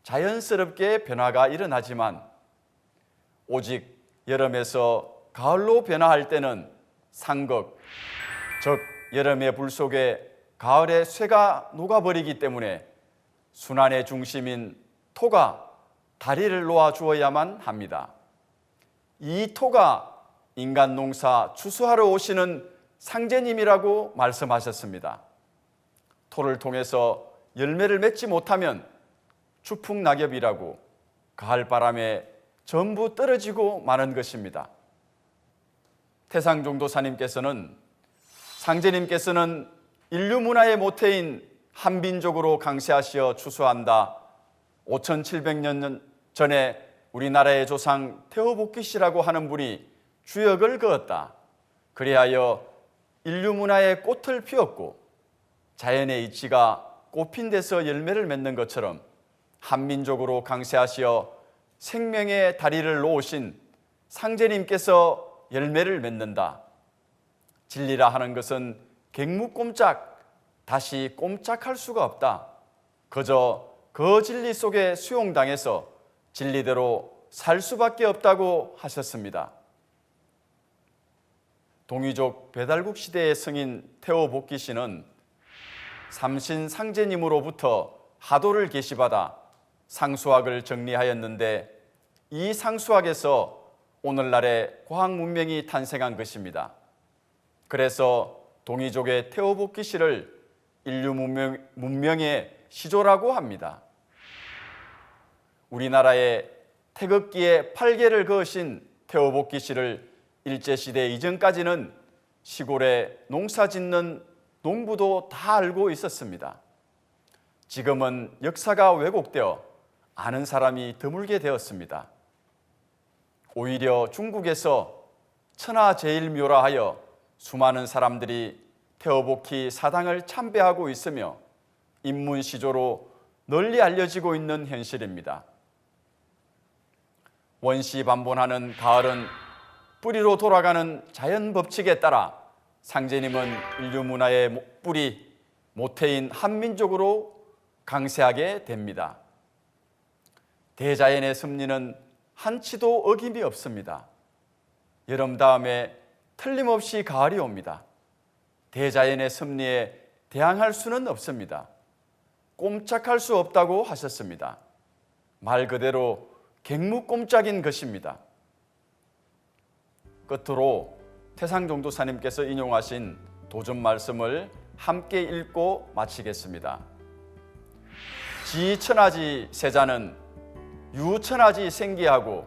자연스럽게 변화가 일어나지만 오직 여름에서 가을로 변화할 때는 상극, 즉 여름의 불 속에 가을의 쇠가 녹아버리기 때문에 순환의 중심인 토가 다리를 놓아 주어야만 합니다. 이 토가 인간 농사 추수하러 오시는 상제님이라고 말씀하셨습니다. 토를 통해서 열매를 맺지 못하면 추풍낙엽이라고 가을바람에 전부 떨어지고 마는 것입니다. 태상종도사님께서는 상제님께서는 인류 문화의 모태인 한민족으로 강세하시어 추수한다. 5700년 전에 우리나라의 조상 태어복귀씨라고 하는 분이 주역을 그었다. 그리하여 인류 문화의 꽃을 피웠고 자연의 이치가 꽃핀 데서 열매를 맺는 것처럼 한민족으로 강세하시어 생명의 다리를 놓으신 상제님께서 열매를 맺는다. 진리라 하는 것은 갱무꼼짝 다시 꼼짝할 수가 없다. 그저 그 진리 속에 수용당해서 진리대로 살 수밖에 없다고 하셨습니다. 동이족 배달국 시대의 성인 태오복귀 씨는 삼신 상제님으로부터 하도를 계시받아 상수학을 정리하였는데 이 상수학에서 오늘날의 과학 문명이 탄생한 것입니다. 그래서 동이족의 태오복귀 씨를 인류 문명의 시조라고 합니다. 우리나라의 태극기에 팔개를 그으신 태오복귀 씨를 일제시대 이전까지는 시골에 농사 짓는 농부도 다 알고 있었습니다. 지금은 역사가 왜곡되어 아는 사람이 드물게 되었습니다. 오히려 중국에서 천하제일묘라 하여 수많은 사람들이 태어복희 사당을 참배하고 있으며 인문시조로 널리 알려지고 있는 현실입니다. 원시반본하는 가을은 뿌리로 돌아가는 자연 법칙에 따라 상제님은 인류 문화의 뿌리, 모태인 한민족으로 강세하게 됩니다. 대자연의 섭리는 한치도 어김이 없습니다. 여름 다음에 틀림없이 가을이 옵니다. 대자연의 섭리에 대항할 수는 없습니다. 꼼짝할 수 없다고 하셨습니다. 말 그대로 갱무꼼짝인 것입니다. 끝으로 태상종도사님께서 인용하신 도전 말씀을 함께 읽고 마치겠습니다. 지천하지 세자는 유천하지 생기하고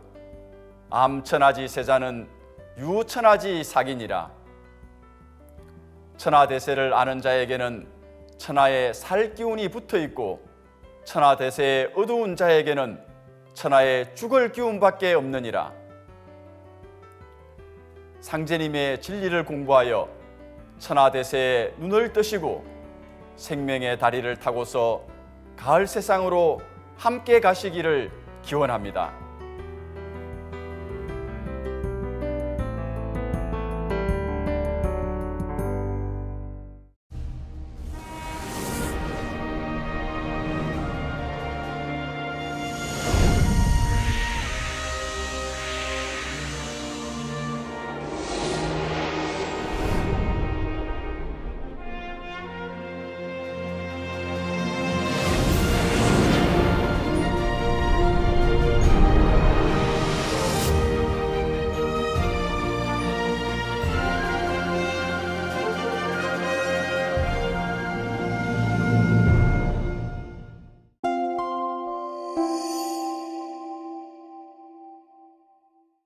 암천하지 세자는 유천하지 사기니라. 천하대세를 아는 자에게는 천하의 살 기운이 붙어 있고 천하대세의 어두운 자에게는 천하의 죽을 기운밖에 없느니라. 상제님의 진리를 공부하여 천하대세에 눈을 뜨시고 생명의 다리를 타고서 가을 세상으로 함께 가시기를 기원합니다.